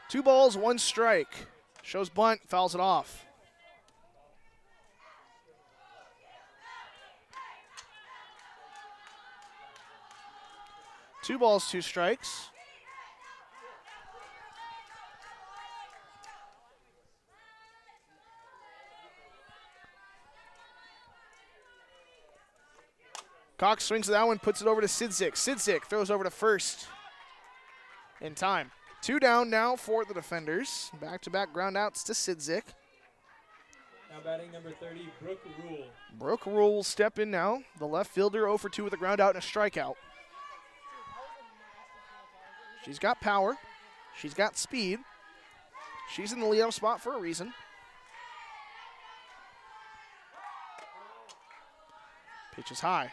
Two balls, one strike. Shows bunt, fouls it off. Two balls, two strikes. Cox swings that one, puts it over to Sidzik. Sidzik throws over to first in time. 2 down now for the defenders. Back-to-back ground outs to Sidzik. Now batting number 30, Brooke Rule. Brooke Rule will step in now. The left fielder 0 for 2 with a ground out and a strikeout. She's got power. She's got speed. She's in the leadoff spot for a reason. Pitch is high.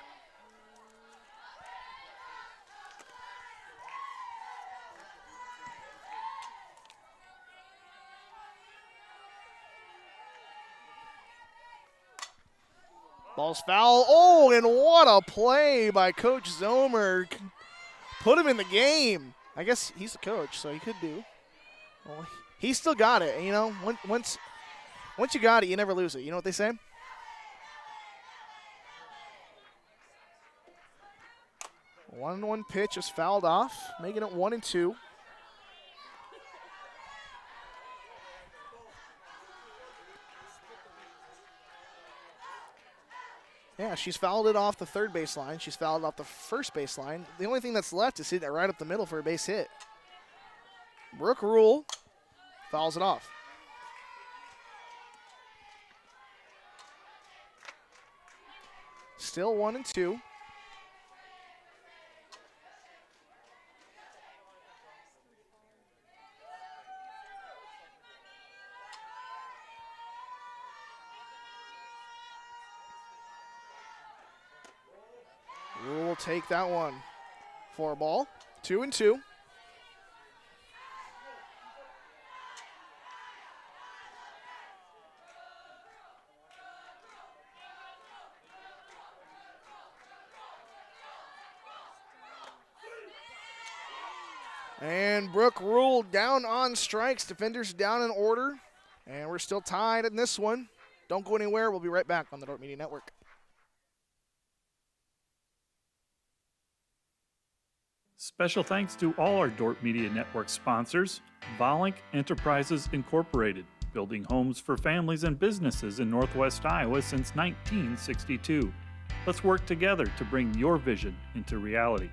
Ball's foul. Oh, and what a play by Coach Zomer. Put him in the game. I guess he's the coach, so he could do. Well, he still got it. You know, once you got it, you never lose it. You know what they say? 1-1 pitch is fouled off, making it 1-2. Yeah, she's fouled it off the third baseline. She's fouled it off the first baseline. The only thing that's left is hitting it right up the middle for a base hit. Brooke Rule fouls it off. Still 1-2. Rule will take that one. 4 ball, 2-2. And Brooke Rule down on strikes. Defenders down in order. And we're still tied in this one. Don't go anywhere. We'll be right back on the Dordt Media Network. Special thanks to all our Dordt Media Network sponsors. Volink Enterprises Incorporated, building homes for families and businesses in Northwest Iowa since 1962. Let's work together to bring your vision into reality.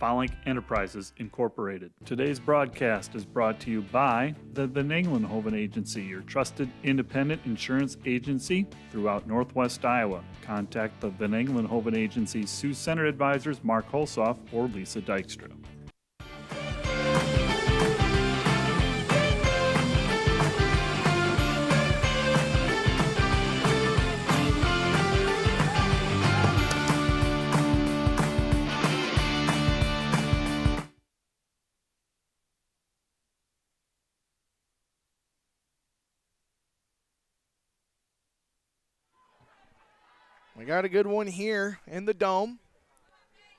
Volink Enterprises Incorporated. Today's broadcast is brought to you by the Van Engelenhoven Agency, your trusted independent insurance agency throughout Northwest Iowa. Contact the Van Engelenhoven Agency's Sioux Center advisors Mark Holsoff or Lisa Dykstra. We got a good one here in the Dome.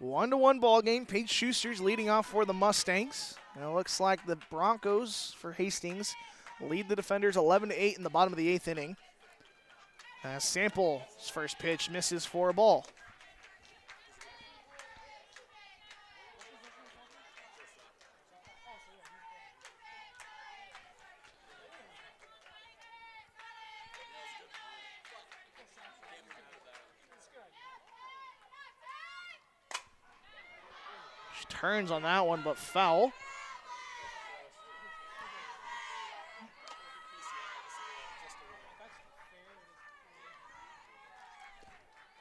1-1 ball game. Paige Schuster's leading off for the Mustangs. And it looks like the Broncos for Hastings lead the defenders 11-8 in the bottom of the 8th inning. Sample's first pitch misses for a ball. Turns on that one, but foul.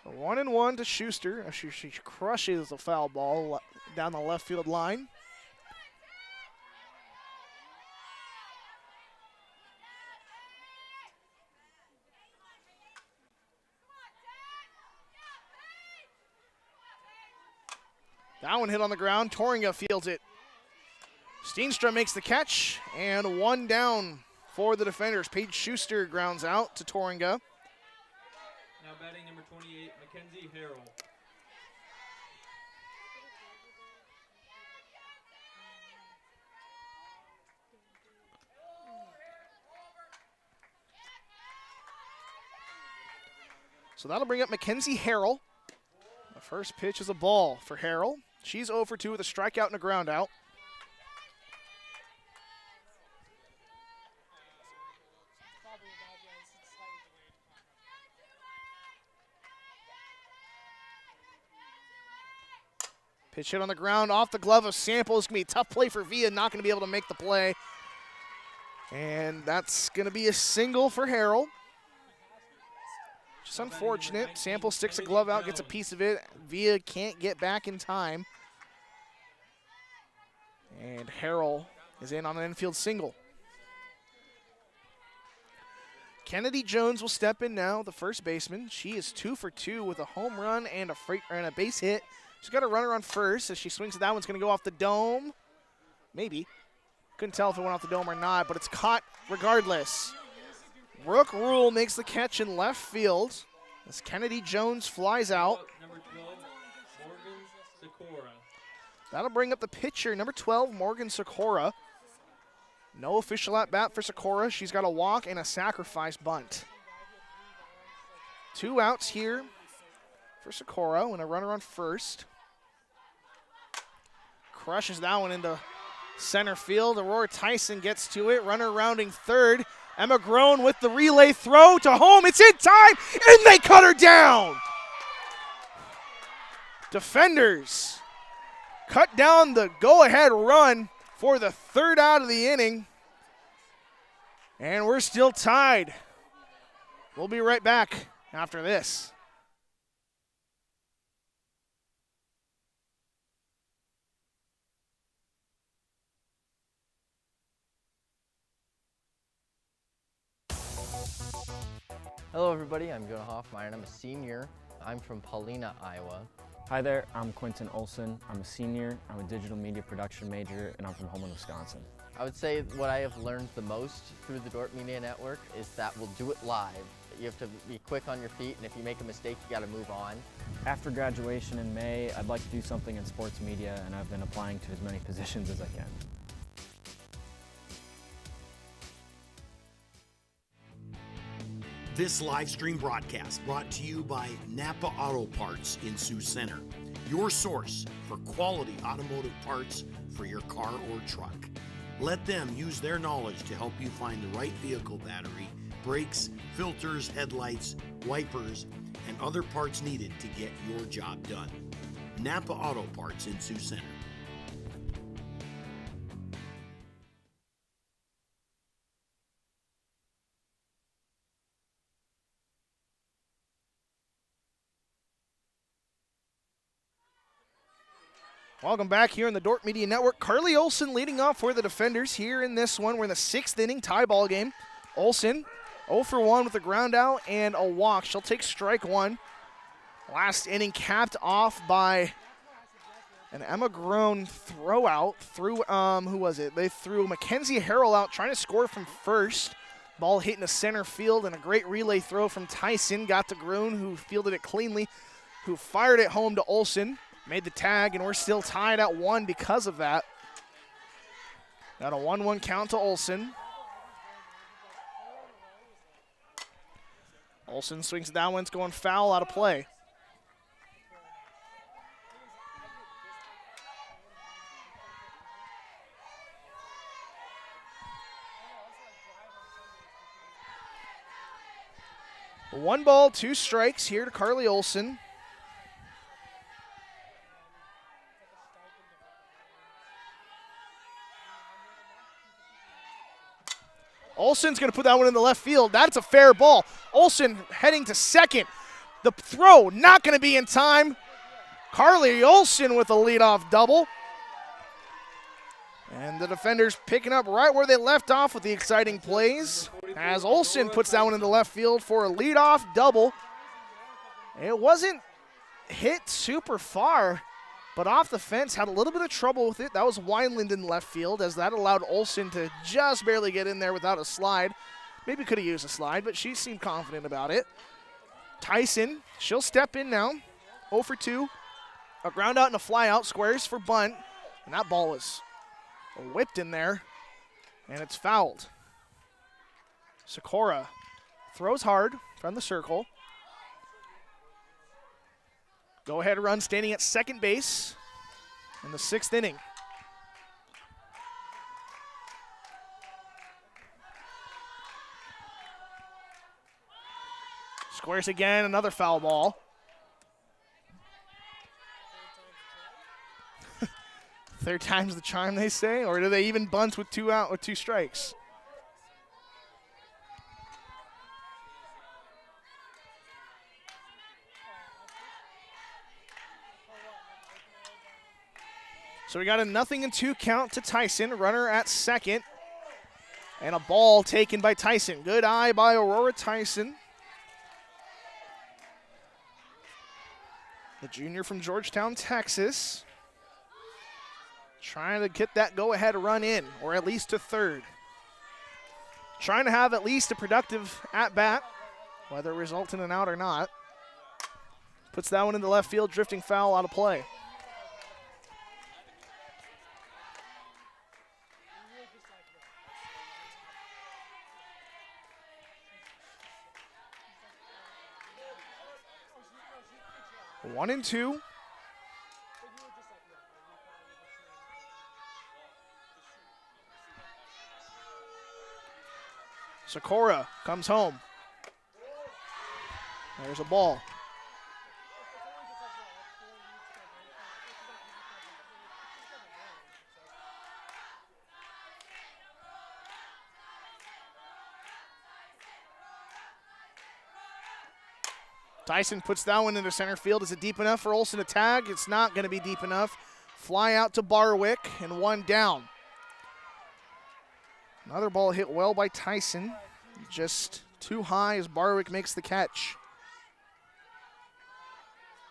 A 1-1 to Schuster. She crushes the foul ball down the left field line. That one hit on the ground. Torringa fields it. Steenstra makes the catch, and one down for the defenders. Paige Schuster grounds out to Torringa. Now batting number 28, Mackenzie Harrell. So that'll bring up Mackenzie Harrell. The first pitch is a ball for Harrell. She's 0 for 2 with a strikeout and a ground out. Pitch hit on the ground off the glove of Sample. It's going to be a tough play for Villa, not going to be able to make the play. And that's going to be a single for Harrell. Just unfortunate. Sample sticks a glove out, gets a piece of it. Villa can't get back in time. And Harrell is in on an infield single. Kennedy Jones will step in now, the first baseman. She is 2 for 2 with a home run and a base hit. She's got a runner on first as she swings. That one's going to go off the dome. Maybe. Couldn't tell if it went off the dome or not, but it's caught regardless. Brooke Rule makes the catch in left field as Kennedy Jones flies out. Number 12, Morgan Sikora. That'll bring up the pitcher, number 12, Morgan Sikora. No official at-bat for Sikora. She's got a walk and a sacrifice bunt. 2 outs here for Sikora and a runner on first. Crushes that one into center field. Aurora Tyson gets to it. Runner rounding third. Emma Groen with the relay throw to home. It's in time, and they cut her down. Defenders cut down the go-ahead run for the third out of the inning. And we're still tied. We'll be right back after this. Hello everybody, I'm Jonah Hoffmeyer and I'm a senior. I'm from Paulina, Iowa. Hi there, I'm Quentin Olson. I'm a senior, I'm a digital media production major, and I'm from Holman, Wisconsin. I would say what I have learned the most through the Dordt Media Network is that we'll do it live. You have to be quick on your feet, and if you make a mistake, you got to move on. After graduation in May, I'd like to do something in sports media, and I've been applying to as many positions as I can. This live stream broadcast brought to you by Napa Auto Parts in Sioux Center, your source for quality automotive parts for your car or truck. Let them use their knowledge to help you find the right vehicle battery, brakes, filters, headlights, wipers, and other parts needed to get your job done. Napa Auto Parts in Sioux Center. Welcome back here in the Dordt Media Network. Carly Olson leading off for the defenders here in this one. We're in the 6th inning, tie ball game. Olson 0 for 1 with a ground out and a walk. She'll take strike one. Last inning capped off by an Emma Groen throw out. Threw, who was it? They threw Mackenzie Harrell out trying to score from first. Ball hitting the center field and a great relay throw from Tyson. Got to Groen, who fielded it cleanly, who fired it home to Olson. Made the tag, and we're still tied at 1 because of that. Got a 1-1 count to Olson. Olson swings it down when it's going foul, out of play. One ball, 2 strikes here to Carly Olson. Olson's going to put that one in the left field. That's a fair ball. Olson heading to second. The throw not going to be in time. Carly Olson with a leadoff double. And the defenders picking up right where they left off with the exciting plays as Olson puts that one in the left field for a leadoff double. It wasn't hit super far, but off the fence, had a little bit of trouble with it. That was Wineland in left field, as that allowed Olson to just barely get in there without a slide. Maybe could have used a slide, but she seemed confident about it. Tyson, she'll step in now. 0 for 2. A ground out and a fly out, squares for bunt. And that ball was whipped in there, and it's fouled. Sikora throws hard from the circle. Go-ahead run standing at second base in the 6th inning. Squares again, another foul ball. Third time's the charm, they say, or do they even bunt with 2 out with 2 strikes? So we got a 0-2 count to Tyson, runner at second, and a ball taken by Tyson. Good eye by Aurora Tyson. The junior from Georgetown, Texas. Trying to get that go-ahead run in, or at least to third. Trying to have at least a productive at-bat, whether it results in an out or not. Puts that one in the left field, drifting foul, out of play. One and 2. Sikora comes home. There's a ball. Tyson puts that one into center field. Is it deep enough for Olson to tag? It's not going to be deep enough. Fly out to Barwick, and 1 down. Another ball hit well by Tyson. Just too high as Barwick makes the catch.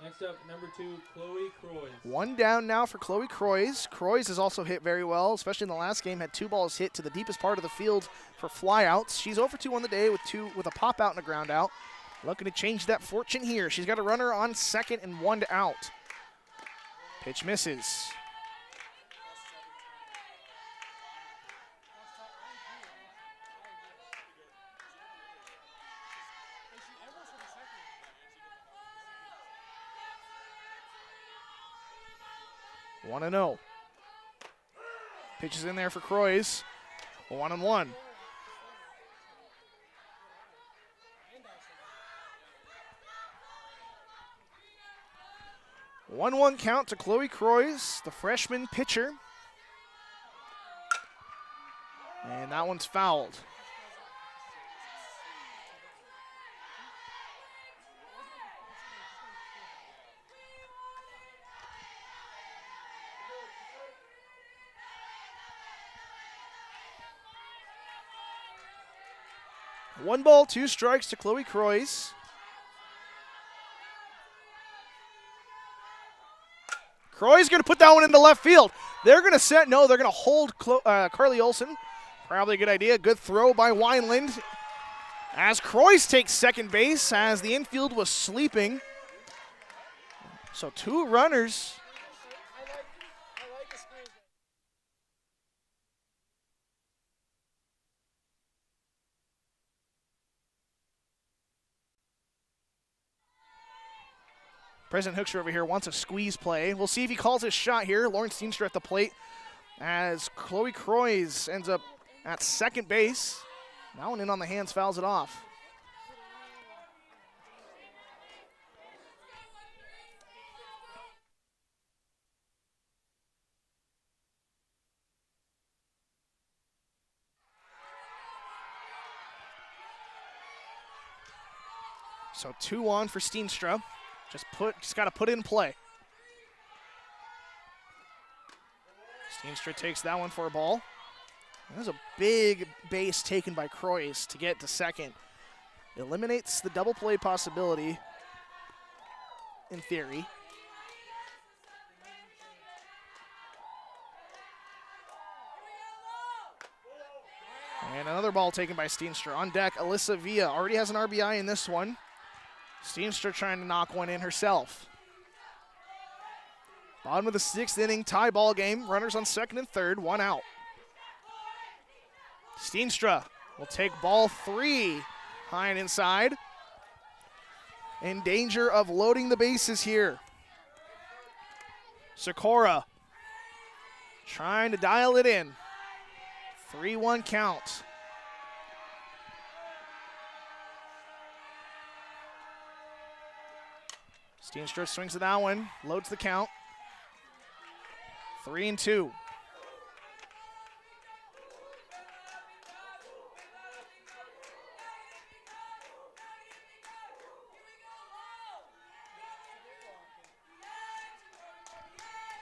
Next up, number 2, Chloe Croy. One down now for Chloe Croys. Croys has also hit very well, especially in the last game, had 2 balls hit to the deepest part of the field for flyouts. She's 0 for 2 on the day with a pop out and a ground out. Looking to change that fortune here. She's got a runner on second and 1 out. Pitch misses. One and 0. Pitches in there for Croys. 1-1. 1-1 count to Chloe Croys, the freshman pitcher. And that one's fouled. One ball, 2 strikes to Chloe Croys. Croy's going to put that one into left field. They're going to they're going to hold Carly Olson. Probably a good idea. Good throw by Wineland. As Croy's takes second base as the infield was sleeping. So 2 runners. President Hoekstra over here wants a squeeze play. We'll see if he calls his shot here. Lawrence Steenstra at the plate as Chloe Croys ends up at second base. That one in on the hands, fouls it off. So 2-1 for Steenstra. Just got to put it in play. Steenstra takes that one for a ball. That was a big base taken by Croys to get to second. Eliminates the double play possibility in theory. And another ball taken by Steenstra. On deck, Alyssa Villa already has an RBI in this one. Steenstra trying to knock one in herself. Bottom of the 6th inning, tie ball game. Runners on second and third, 1 out. Steenstra will take ball 3 high and inside. In danger of loading the bases here. Sikora trying to dial it in. 3-1 count. Steenstra swings to that one, loads the count. 3-2.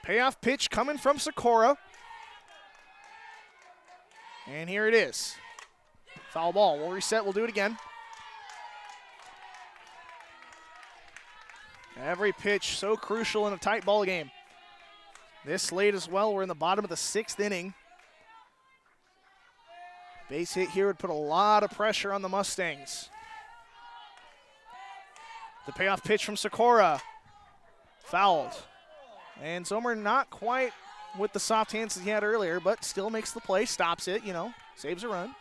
Payoff pitch coming from Sikora. And here it is. Foul ball. We'll reset. We'll do it again. Every pitch so crucial in a tight ball game. This late as well. We're in the bottom of the 6th inning. Base hit here would put a lot of pressure on the Mustangs. The payoff pitch from Sikora. Fouled. And Zomer not quite with the soft hands he had earlier, but still makes the play, stops it, saves a run.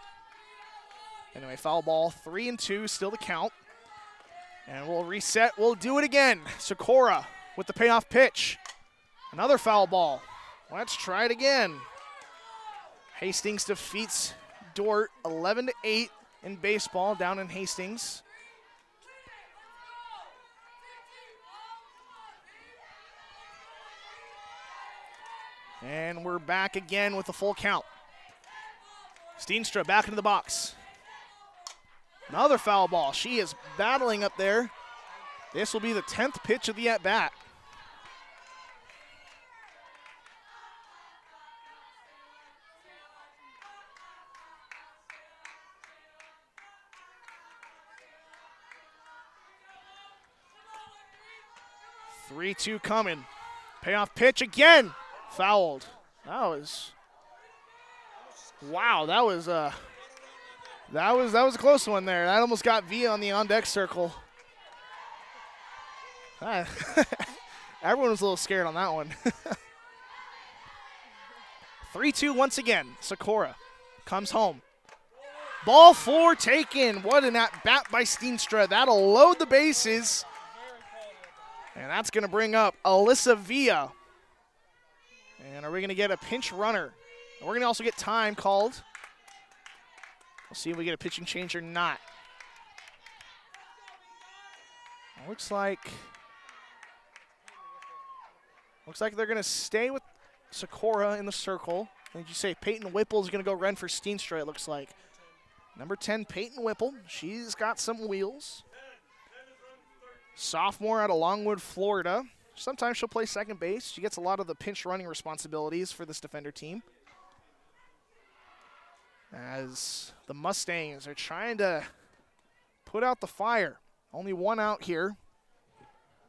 Anyway, foul ball, 3-2, still the count. And we'll reset, we'll do it again. Sikora with the payoff pitch. Another foul ball. Let's try it again. Hastings defeats Dordt 11-8 in baseball down in Hastings. And we're back again with the full count. Steenstra back into the box. Another foul ball. She is battling up there. This will be the 10th pitch of the at-bat. 3-2 coming. Payoff pitch again. Fouled. Wow, that was a close one there. That almost got Villa on the on-deck circle. Everyone was a little scared on that one. 3-2 once again. Sikora comes home. Ball 4 taken. What an at-bat by Steenstra. That'll load the bases. And that's going to bring up Alyssa Villa. And are we going to get a pinch runner? We're going to also get time called. We'll see if we get a pitching change or not. Looks like they're going to stay with Sikora in the circle. Did you say Peyton Whipple is going to go run for Steenstra, it looks like. Number 10, Peyton Whipple. She's got some wheels. Sophomore out of Longwood, Florida. Sometimes she'll play second base. She gets a lot of the pinch running responsibilities for this defender team. As the Mustangs are trying to put out the fire. Only one out here.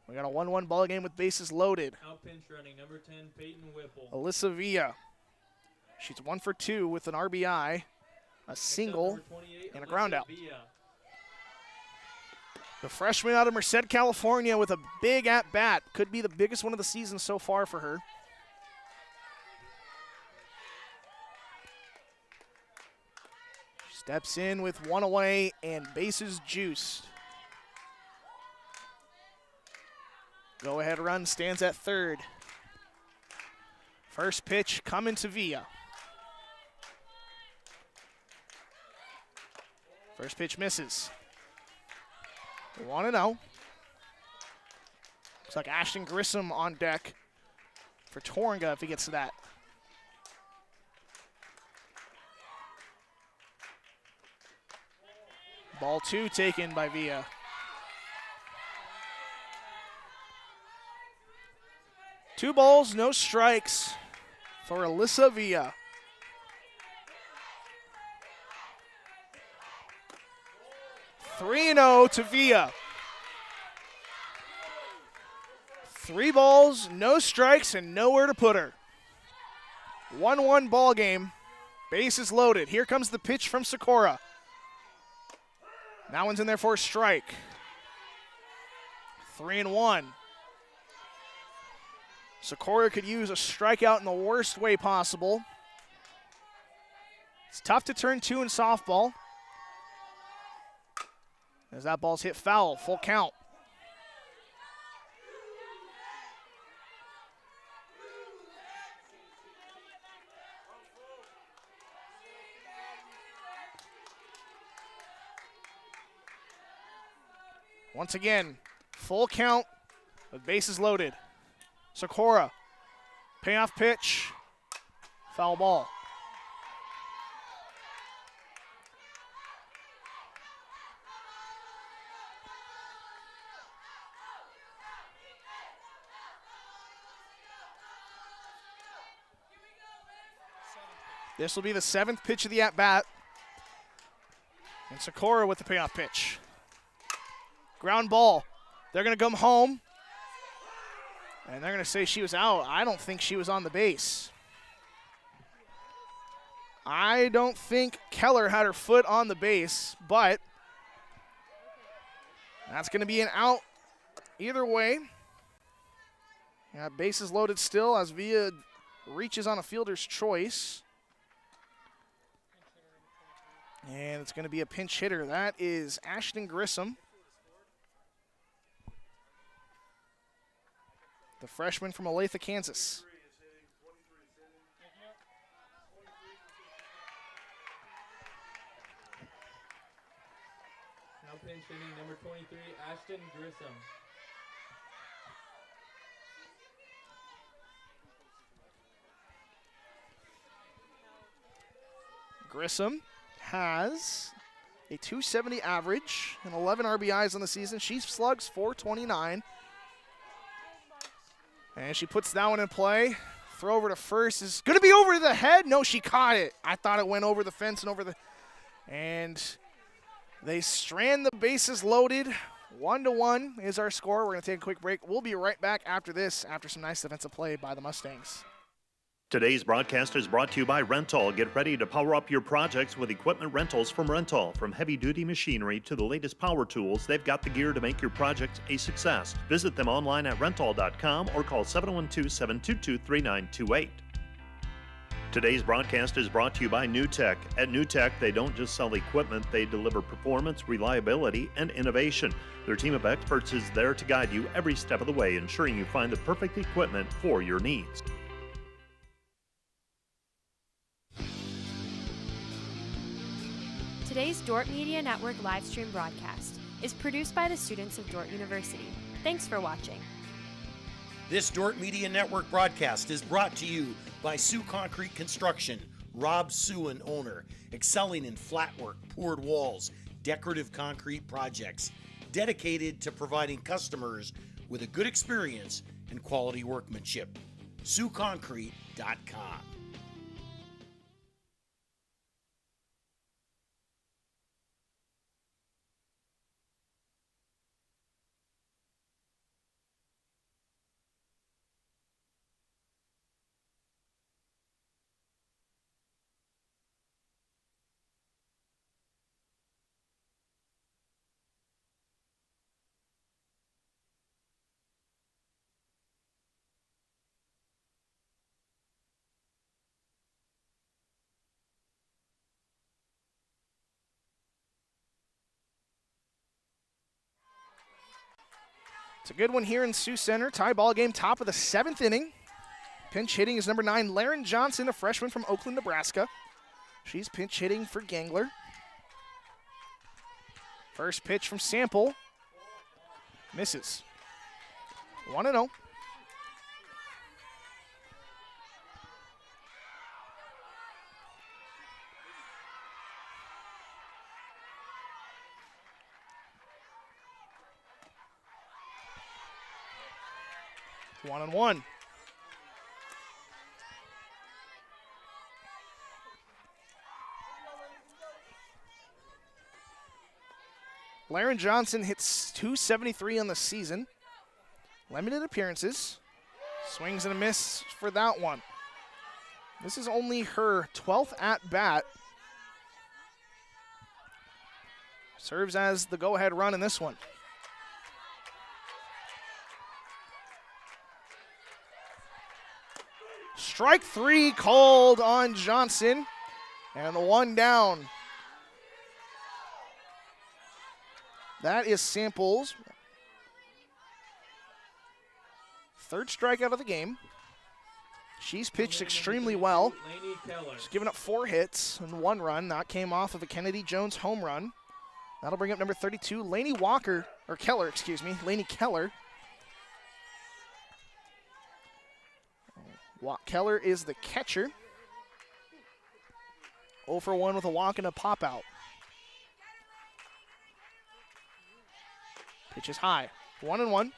We got a 1-1 ball game with bases loaded. Out pinch running, number 10, Peyton Whipple. Alyssa Villa. She's 1 for 2 with an RBI, a single, and a ground out. The freshman out of Merced, California with a big at-bat. Could be the biggest one of the season so far for her. Steps in with one away and bases juiced. Go-ahead run stands at third. First pitch coming to Villa. First pitch misses. 1-0. Looks like Ashton Grissom on deck for Torunga if he gets to that. Ball 2 taken by Villa. Two balls, no strikes for Alyssa Villa. (3-0) to Villa. 3 balls, no strikes, and nowhere to put her. 1-1 ball game. Bases loaded. Here comes the pitch from Sikora. That one's in there for a strike. 3-1. Sikora could use a strikeout in the worst way possible. It's tough to turn 2 in softball. As that ball's hit foul, full count. Once again, full count with bases loaded. Sikora, payoff pitch, foul ball. This will be the 7th pitch of the at-bat. And Sikora with the payoff pitch. Ground ball. They're going to come home. And they're going to say she was out. I don't think she was on the base. I don't think Keller had her foot on the base, but that's going to be an out either way. Bases loaded still as Villa reaches on a fielder's choice. And it's going to be a pinch hitter. That is Ashton Grissom. The freshman from Olathe, Kansas. Now pinch hitting number 23, Ashton Grissom. Grissom has a .270 average and 11 RBIs on the season. She slugs .429. And she puts that one in play. Throw over to first is going to be over the head. No, she caught it. I thought it went over the fence and over the... And they strand the bases loaded 1-1 is our score. We're going to take a quick break. We'll be right back after this, after some nice defensive play by the Mustangs. Today's broadcast is brought to you by Rental. Get ready to power up your projects with equipment rentals from Rental. From heavy-duty machinery to the latest power tools, they've got the gear to make your project a success. Visit them online at rental.com or call 712-722-3928. Today's broadcast is brought to you by NewTek. At NewTek, they don't just sell equipment, they deliver performance, reliability, and innovation. Their team of experts is there to guide you every step of the way, ensuring you find the perfect equipment for your needs. Today's Dordt Media Network live stream broadcast is produced by the students of Dordt University. Thanks for watching. This Dordt Media Network broadcast is brought to you by Sioux Concrete Construction, Rob Suin, owner, excelling in flat work, poured walls, decorative concrete projects, dedicated to providing customers with a good experience and quality workmanship. SiouxConcrete.com. It's a good one here in Sioux Center. Tie ball game, top of the 7th inning. Pinch hitting is number 9, Laren Johnson, a freshman from Oakland, Nebraska. She's pinch hitting for Gangler. First pitch from Sample. Misses. 1-0. One and one. Laren Johnson hits .273 on the season. Limited appearances. Swings and a miss for that one. This is only her 12th at-bat. Serves as the go-ahead run in this one. Strike 3 called on Johnson, and the one down. That is Sample's third strikeout of the game. She's pitched extremely well. She's given up 4 hits and 1 run. That came off of a Kennedy Jones home run. That'll bring up number 32, Laney Keller. Keller is the catcher. 0 for 1 with a walk and a pop out. Pitch is high. 1-1.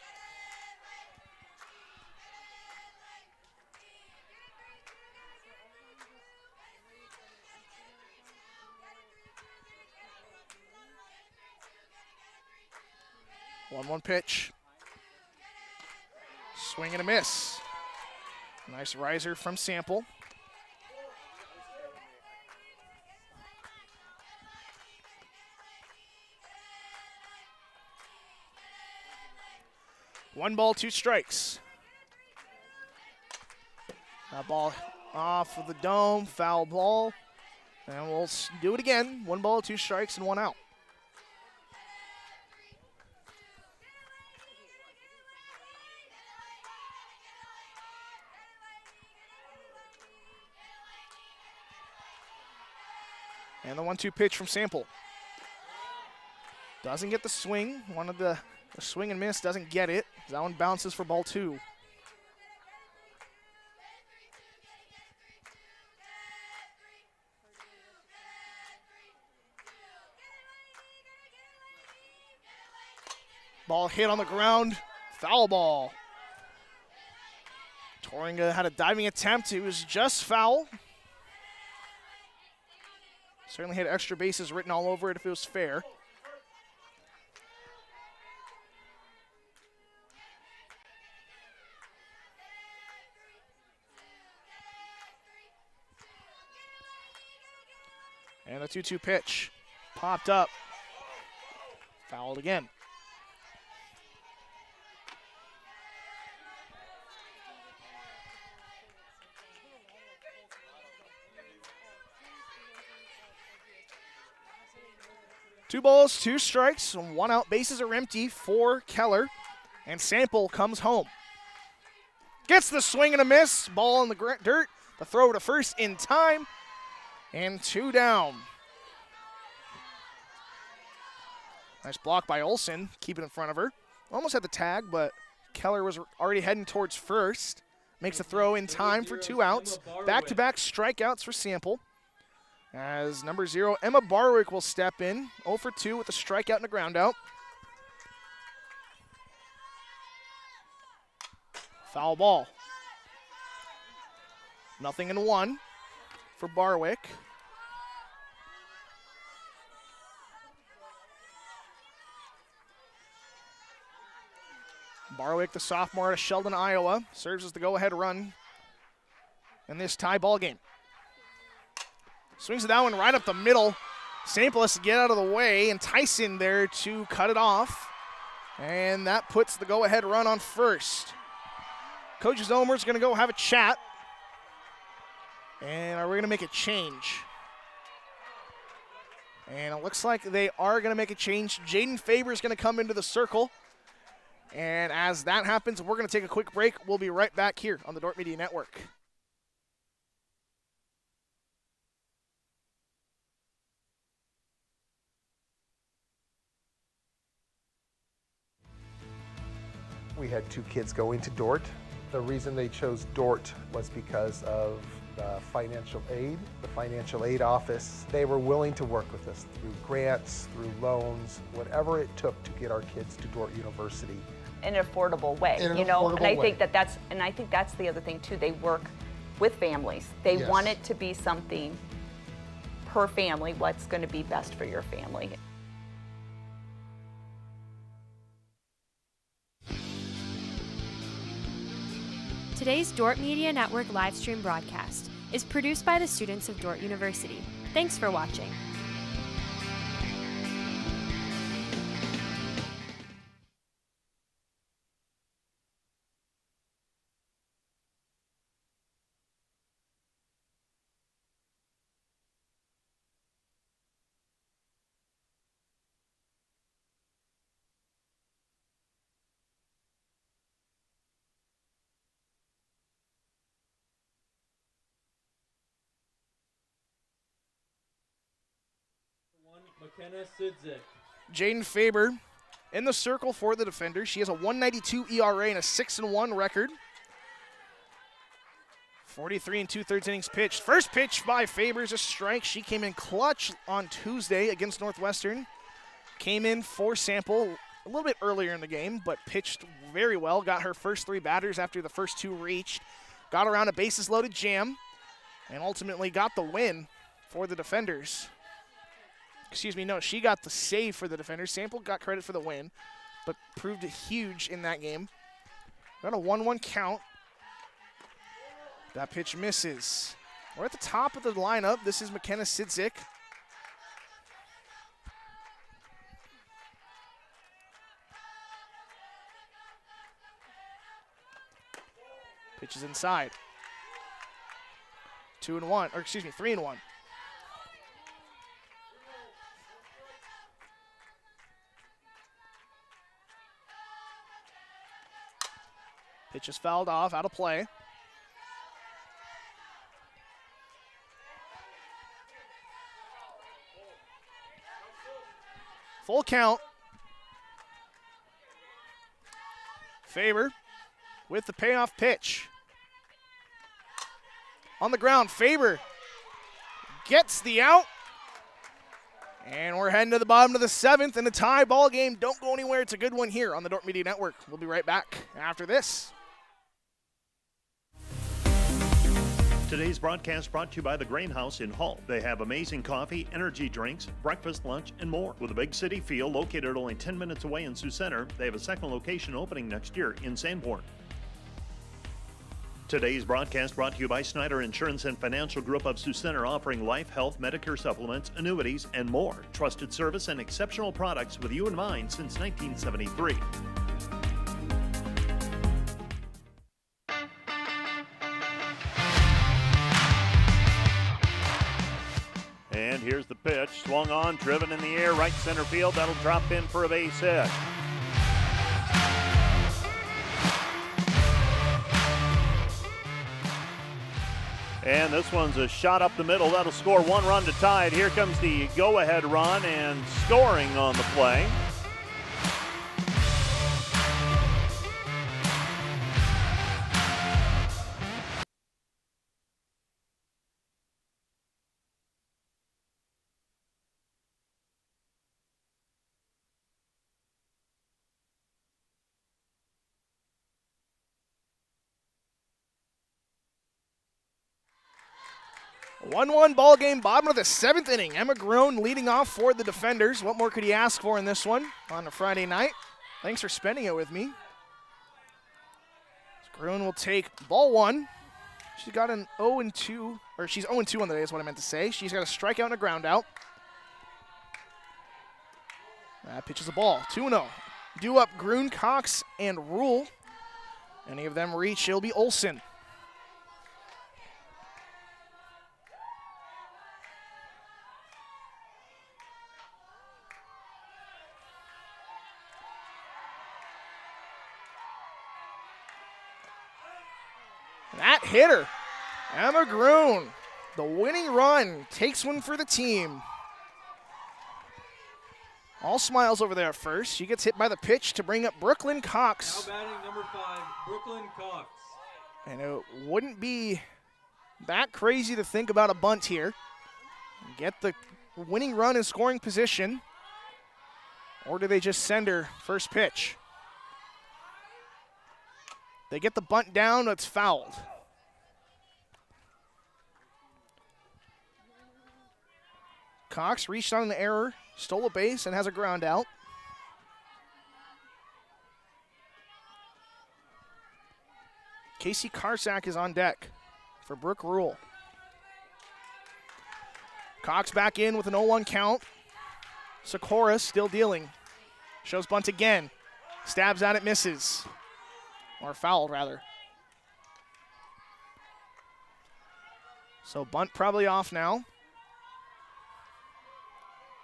One pitch. Swing and a miss. Nice riser from Sample. One ball, 2 strikes. That ball off of the dome, foul ball. And we'll do it again. 1 ball, 2 strikes, and 1 out. And the 1-2 pitch from Sample. Doesn't get the swing. One of the swing and miss, doesn't get it. That one bounces for ball 2. Ball hit on the ground. Foul ball. Toringa had a diving attempt. It was just foul. Certainly had extra bases written all over it if it was fair. And the 2-2 pitch popped up. Fouled again. Two balls, 2 strikes, and 1 out. Bases are empty for Keller. And Sample comes home. Gets the swing and a miss. Ball in the dirt. The throw to first in time. And 2 down. Nice block by Olsen. Keep it in front of her. Almost had the tag, but Keller was already heading towards first. Makes the throw in time for 2 outs. Back-to-back strikeouts for Sample. As number 0, Emma Barwick will step in. 0 for 2 with a strikeout and a ground out. Foul ball. 0-1 for Barwick. Barwick, the sophomore out of Sheldon, Iowa, serves as the go-ahead run in this tie ball game. Swings it that one right up the middle. Sample has to get out of the way, and Tyson there to cut it off. And that puts the go-ahead run on first. Coach Zomer's going to go have a chat. And are we going to make a change? And it looks like they are going to make a change. Jaden Faber is going to come into the circle. And as that happens, we're going to take a quick break. We'll be right back here on the Dordt Media Network. We had 2 kids going to Dordt. The reason they chose Dordt was because of the financial aid. The financial aid office, they were willing to work with us through grants, through loans, whatever it took to get our kids to Dordt University. In an affordable way, In an you know, affordable and I way. think that's the other thing too. They work with families. They Yes. want it to be something per family, what's going to be best for your family. Today's Dordt Media Network live stream broadcast is produced by the students of Dordt University. Thanks for watching. McKenna Sidzik. Jaden Faber in the circle for the defender. She has a 1.92 ERA and a 6-1 record. 43 2/3 innings pitched. First pitch by Faber is a strike. She came in clutch on Tuesday against Northwestern. Came in for Sample a little bit earlier in the game, but pitched very well. Got her first 3 batters after the first 2 reached. Got around a bases loaded jam and ultimately got the win for the defenders. Excuse me, no, she got the save for the defenders. Sample got credit for the win, but proved huge in that game. Got a 1-1 count. That pitch misses. We're at the top of the lineup. This is McKenna Sidzik. Pitch is inside. 2-1, or excuse me, 3-1. Pitch is fouled off, out of play. Full count. Faber with the payoff pitch. On the ground, Faber gets the out. And we're heading to the bottom of the 7th in a tie ball game. Don't go anywhere. It's a good one here on the Dordt Media Network. We'll be right back after this. Today's broadcast brought to you by the Grain House in Hull. They have amazing coffee, energy drinks, breakfast, lunch, and more. With a big city feel, located only 10 minutes away in Sioux Center, they have a second location opening next year in Sanborn. Today's broadcast brought to you by Snyder Insurance and Financial Group of Sioux Center, offering life, health, Medicare supplements, annuities, and more. Trusted service and exceptional products with you in mind since 1973. And here's the pitch, swung on, driven in the air, right center field. That'll drop in for a base hit. And this one's a shot up the middle. That'll score 1 run to tie it. Here comes the go-ahead run and scoring on the play. A 1-1 ball game, bottom of the 7th inning. Emma Groen leading off for the defenders. What more could you ask for in this one on a Friday night? Thanks for spending it with me. Groen will take ball 1. She's got an 0-2, or she's 0-2 on the day is what I meant to say. She's got a strikeout and a ground out. That pitch is a ball, 2-0. Due up Groen, Cox, and Rule. Any of them reach, it'll be Olsen. That hitter, Emma Groen, the winning run, takes one for the team. All smiles over there at first. She gets hit by the pitch to bring up Brooklyn Cox. Now batting number 5, Brooklyn Cox. And it wouldn't be that crazy to think about a bunt here. Get the winning run in scoring position. Or do they just send her first pitch? They get the bunt down, it's fouled. Cox reached on an error, stole a base, and has a ground out. Casey Karsak is on deck for Brooke Rule. Cox back in with an 0-1 count. Sikora still dealing. Shows bunt again. Stabs at it, misses. Or fouled, rather. So bunt probably off now.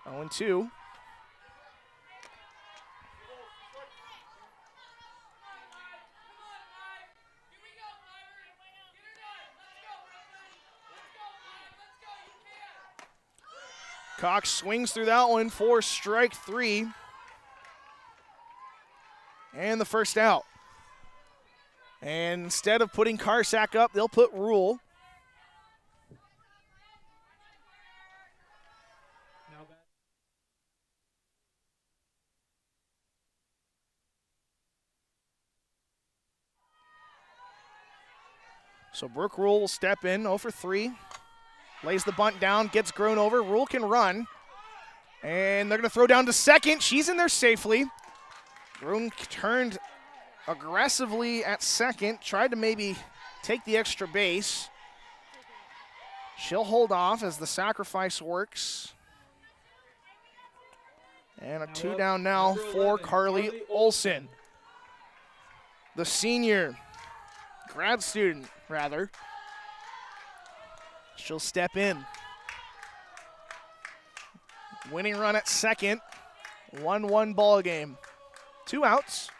0-2. Cox swings through that one for strike 3. And the first out. And instead of putting Karsak up, they'll put Rule. So Brooke Rule will step in, 0 for 3. Lays the bunt down, gets Groen over. Rule can run. And they're going to throw down to second. She's in there safely. Groen turned aggressively at second, tried to maybe take the extra base. She'll hold off as the sacrifice works. And a 2 down now for Carly Olsen. The senior, grad student rather. She'll step in. Winning run at second. 1-1 ball game. 2 outs.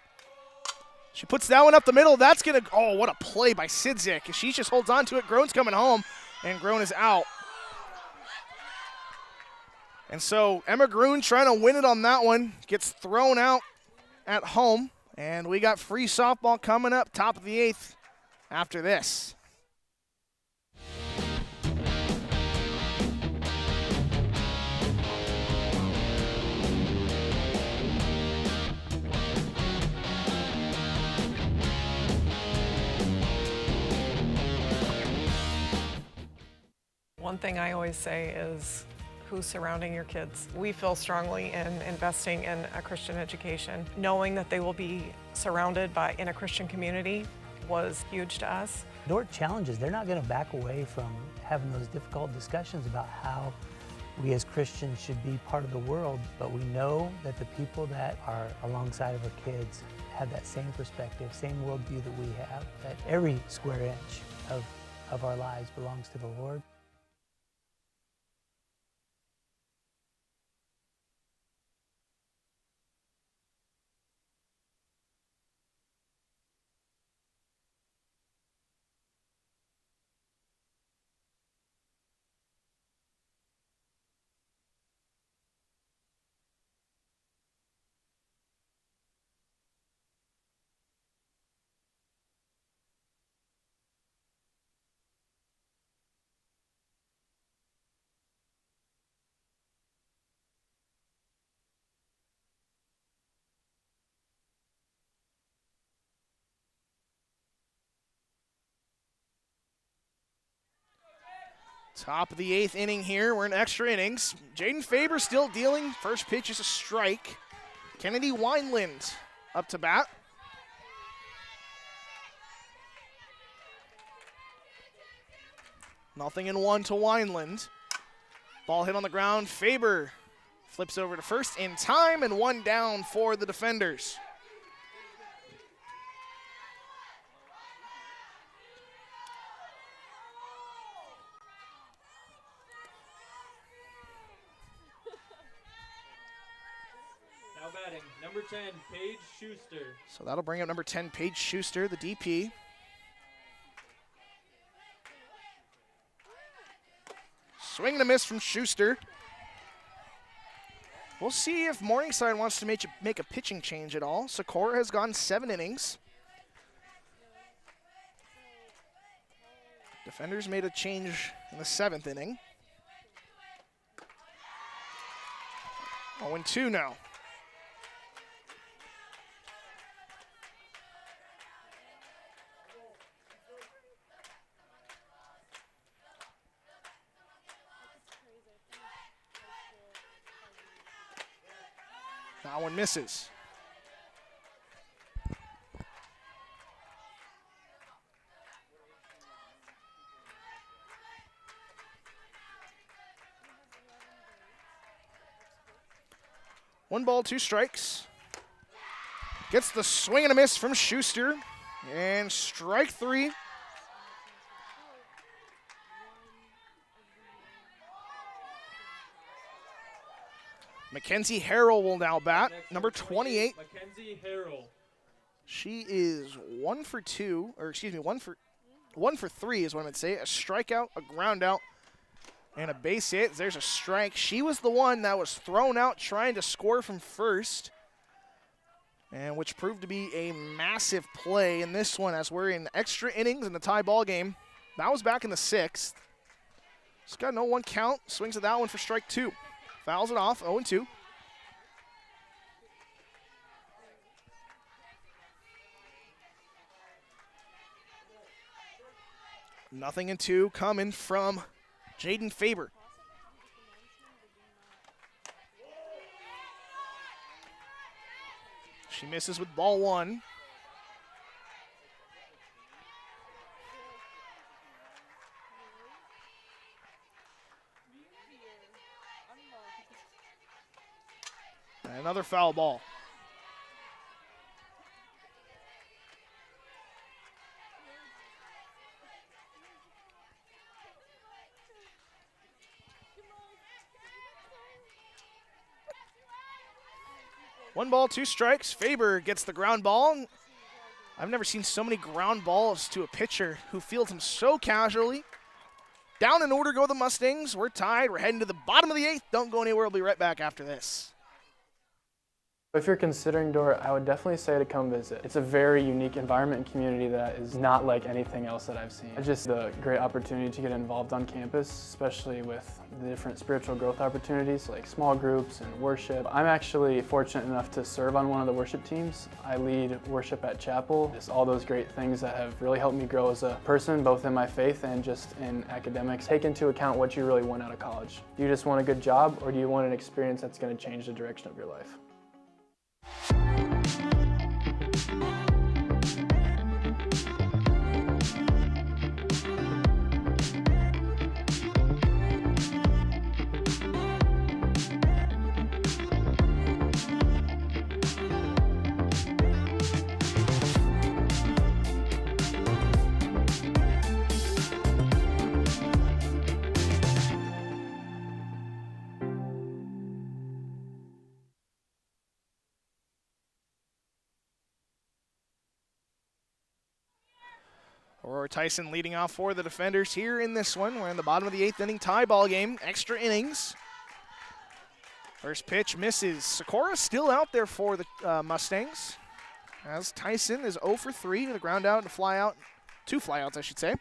She puts that one up the middle. That's going to, oh, what a play by Sidzik. She just holds on to it. Groen's coming home, and Groen is out. And so Emma Groen trying to win it on that one. Gets thrown out at home. And we got free softball coming up, top of the 8th after this. One thing I always say is who's surrounding your kids. We feel strongly in investing in a Christian education. Knowing that they will be surrounded by in a Christian community was huge to us. Dordt challenges, they're not going to back away from having those difficult discussions about how we as Christians should be part of the world, but we know that the people that are alongside of our kids have that same perspective, same worldview that we have, that every square inch of our lives belongs to the Lord. Top of the 8th inning here. We're in extra innings. Jaden Faber still dealing. First pitch is a strike. Kennedy Wineland up to bat. Nothing in 1 to Wineland. Ball hit on the ground. Faber flips over to first in time, and 1 down for the defenders. Now batting, number 10, Paige Schuster. So that'll bring up number 10, Paige Schuster, the DP. Swing and a miss from Schuster. We'll see if Morningside wants to make a pitching change at all. Socorro has gone 7 innings. Defenders made a change in the 7th inning. 0-2 now. That one misses. One ball, 2 strikes. Gets the swing and a miss from Schuster. And strike 3. Mackenzie Harrell will now bat, number 28. Mackenzie Harrell. She is 1 for 2, or excuse me, 1 for 3 is what I would say. A strikeout, a ground out, and a base hit. There's a strike. She was the one that was thrown out trying to score from first, and which proved to be a massive play in this one as we're in extra innings in the tie ball game. That was back in the 6th. It's got no 1 count. Swings at that one for strike 2. Fouls it off, 0-2. Nothing in 2 coming from Jaden Faber. She misses with ball 1. Another foul ball. One ball, 2 strikes. Faber gets the ground ball. I've never seen so many ground balls to a pitcher who fields them so casually. Down in order go the Mustangs. We're tied. We're heading to the bottom of the 8th. Don't go anywhere. We'll be right back after this. If you're considering Dordt, I would definitely say to come visit. It's a very unique environment and community that is not like anything else that I've seen. It's just a great opportunity to get involved on campus, especially with the different spiritual growth opportunities like small groups and worship. I'm actually fortunate enough to serve on one of the worship teams. I lead worship at chapel. Just all those great things that have really helped me grow as a person, both in my faith and just in academics. Take into account what you really want out of college. Do you just want a good job, or do you want an experience that's going to change the direction of your life? Aurora Tyson leading off for the defenders here in this one. We're in the bottom of the 8th inning, tie ball game, extra innings. First pitch misses. Sikora still out there for the Mustangs, as Tyson is 0 for 3, the ground out and fly out, 2 flyouts I should say.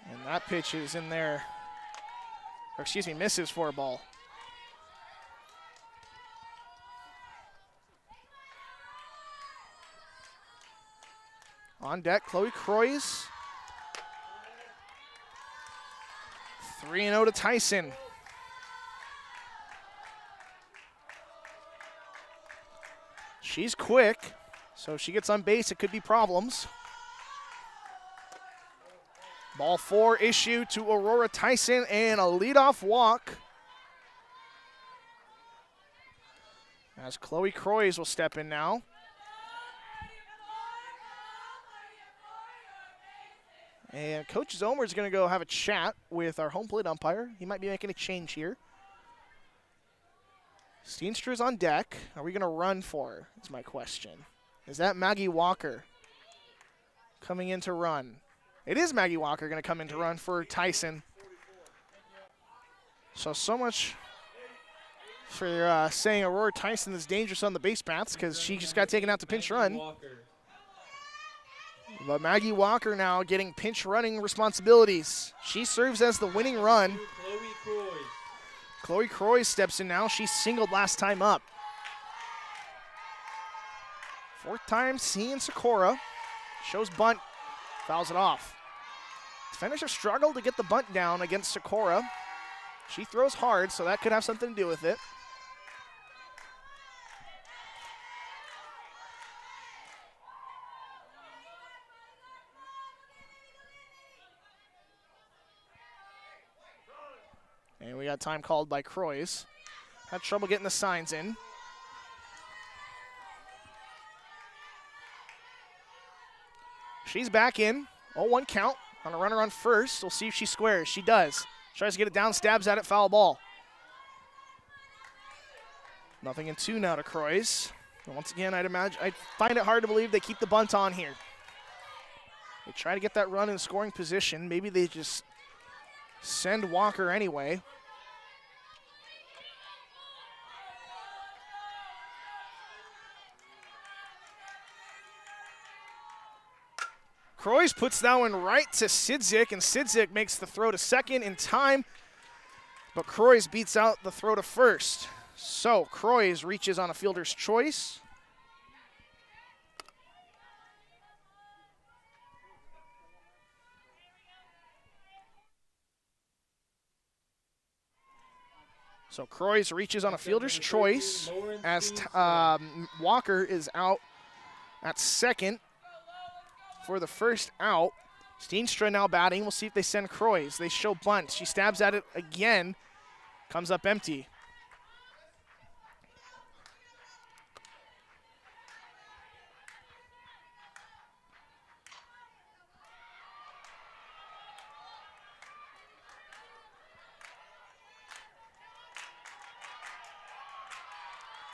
And that pitch is in there, or excuse me, misses for a ball. On deck, Chloe Croys. 3-0 to Tyson. She's quick, so if she gets on base, it could be problems. Ball 4 issue to Aurora Tyson and a leadoff walk. As Chloe Croys will step in now. And Coach Zomer is going to go have a chat with our home plate umpire. He might be making a change here. Steenstra's on deck. Are we going to run for her, is my question. Is that Maggie Walker coming in to run? It is Maggie Walker going to come in to run for Tyson. So much for saying Aurora Tyson is dangerous on the base paths, because she just got taken out to pinch run. But Maggie Walker now getting pinch running responsibilities. She serves as the winning run. Chloe Croy steps in now. She singled last time up. 4th time seeing Sikora. Shows bunt, fouls it off. Defenders have struggled to get the bunt down against Sikora. She throws hard, so that could have something to do with it. And we got time called by Croys. Had trouble getting the signs in. She's back in. 0-1 count on a runner on first. We'll see if she squares. She does. Tries to get it down, stabs at it, foul ball. 0-2 now to Croys. And once again, I'd find it hard to believe they keep the bunt on here. They try to get that run in scoring position. Maybe they just send Walker anyway. Croys puts that one right to Sidzik, and Sidzik makes the throw to second in time, but Croys beats out the throw to first. So Croys reaches on a fielder's choice. So Croys reaches on a fielder's choice as Walker is out at second for the first out. Steenstra now batting. We'll see if they send Croys. They show bunt. She stabs at it again. Comes up empty.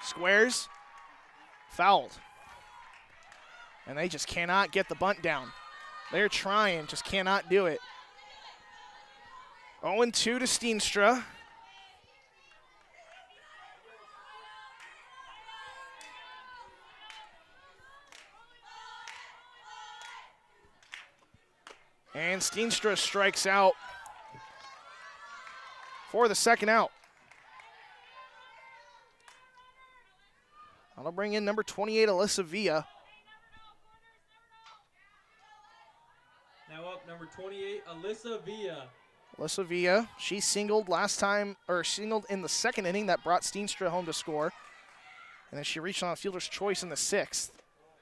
Squares, fouled. And they just cannot get the bunt down. They're trying, just cannot do it. 0-2 to Steenstra. And Steenstra strikes out for the second out. That'll bring in number 28, Alyssa Villa. Now up, number 28, Alyssa Villa. Alyssa Villa, she singled last time, or singled in the second inning that brought Steenstra home to score. And then she reached on a fielder's choice in the 6th.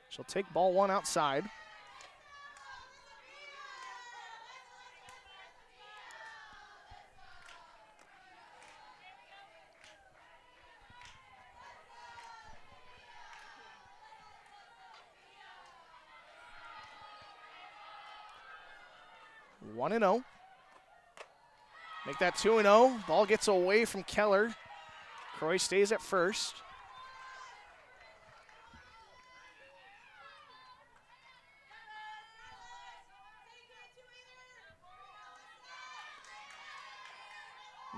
She'll take ball 1 outside. One 1-0. Make that 2-0. Ball gets away from Keller. Croy stays at first.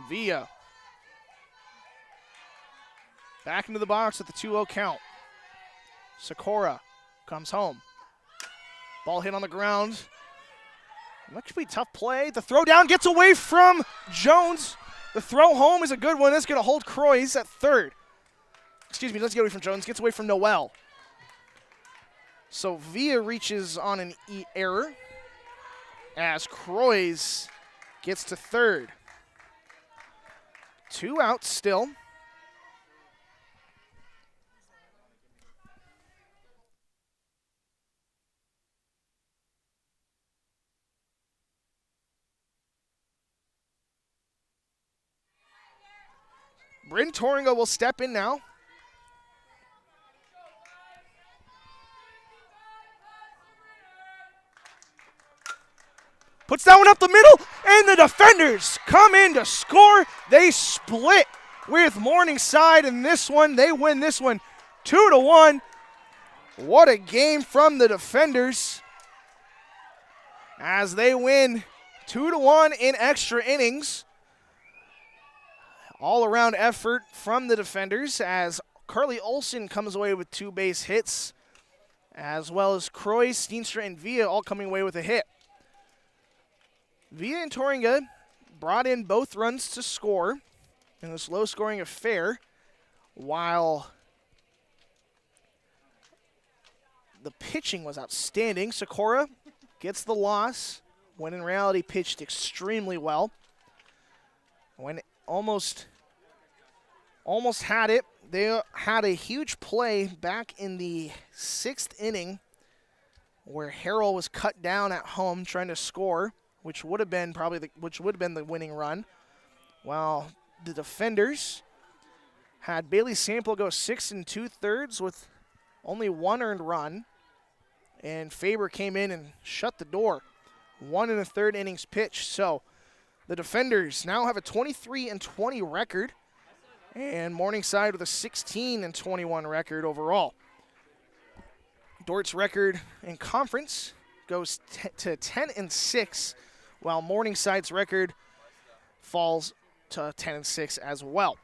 Villa. Back into the box with the 2-0 count. Sikora comes home. Ball hit on the ground. That could be a tough play. The throw down gets away from Jones. The throw home is a good one. It's going to hold Croix at third. Excuse me, doesn't get away from Jones. Gets away from Noel. So Villa reaches on an error as Croix gets to third. 2 outs still. Bryn Toringa will step in now. Puts that one up the middle, and the defenders come in to score. They split with Morningside in this one. They win this one 2-1. What a game from the defenders as they win 2-1 in extra innings. All-around effort from the defenders as Carly Olson comes away with 2 base hits, as well as Croix, Steenstra, and Villa all coming away with a hit. Villa and Toringa brought in both runs to score in this low-scoring affair, while the pitching was outstanding. Sikora gets the loss when in reality pitched extremely well. When almost had it. They had a huge play back in the 6th inning where Harrell was cut down at home trying to score, which would have been the winning run. While the defenders had Bailey Sample go 6 2/3 with only 1 earned run, and Faber came in and shut the door. 1 1/3 innings pitched. So the defenders now have a 23-20 record, and Morningside with a 16-21 record overall. Dordt's record in conference goes to 10-6, while Morningside's record falls to 10-6 as well.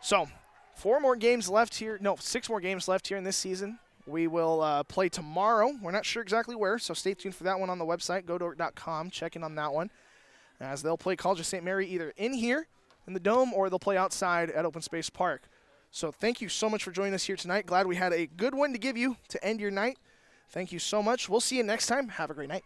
So 6 more games left here in this season. We will play tomorrow. We're not sure exactly where, so stay tuned for that one on the website, godort.com. Check in on that one, as they'll play College of St. Mary either in here in the Dome or they'll play outside at Open Space Park. So thank you so much for joining us here tonight. Glad we had a good one to give you to end your night. Thank you so much. We'll see you next time. Have a great night.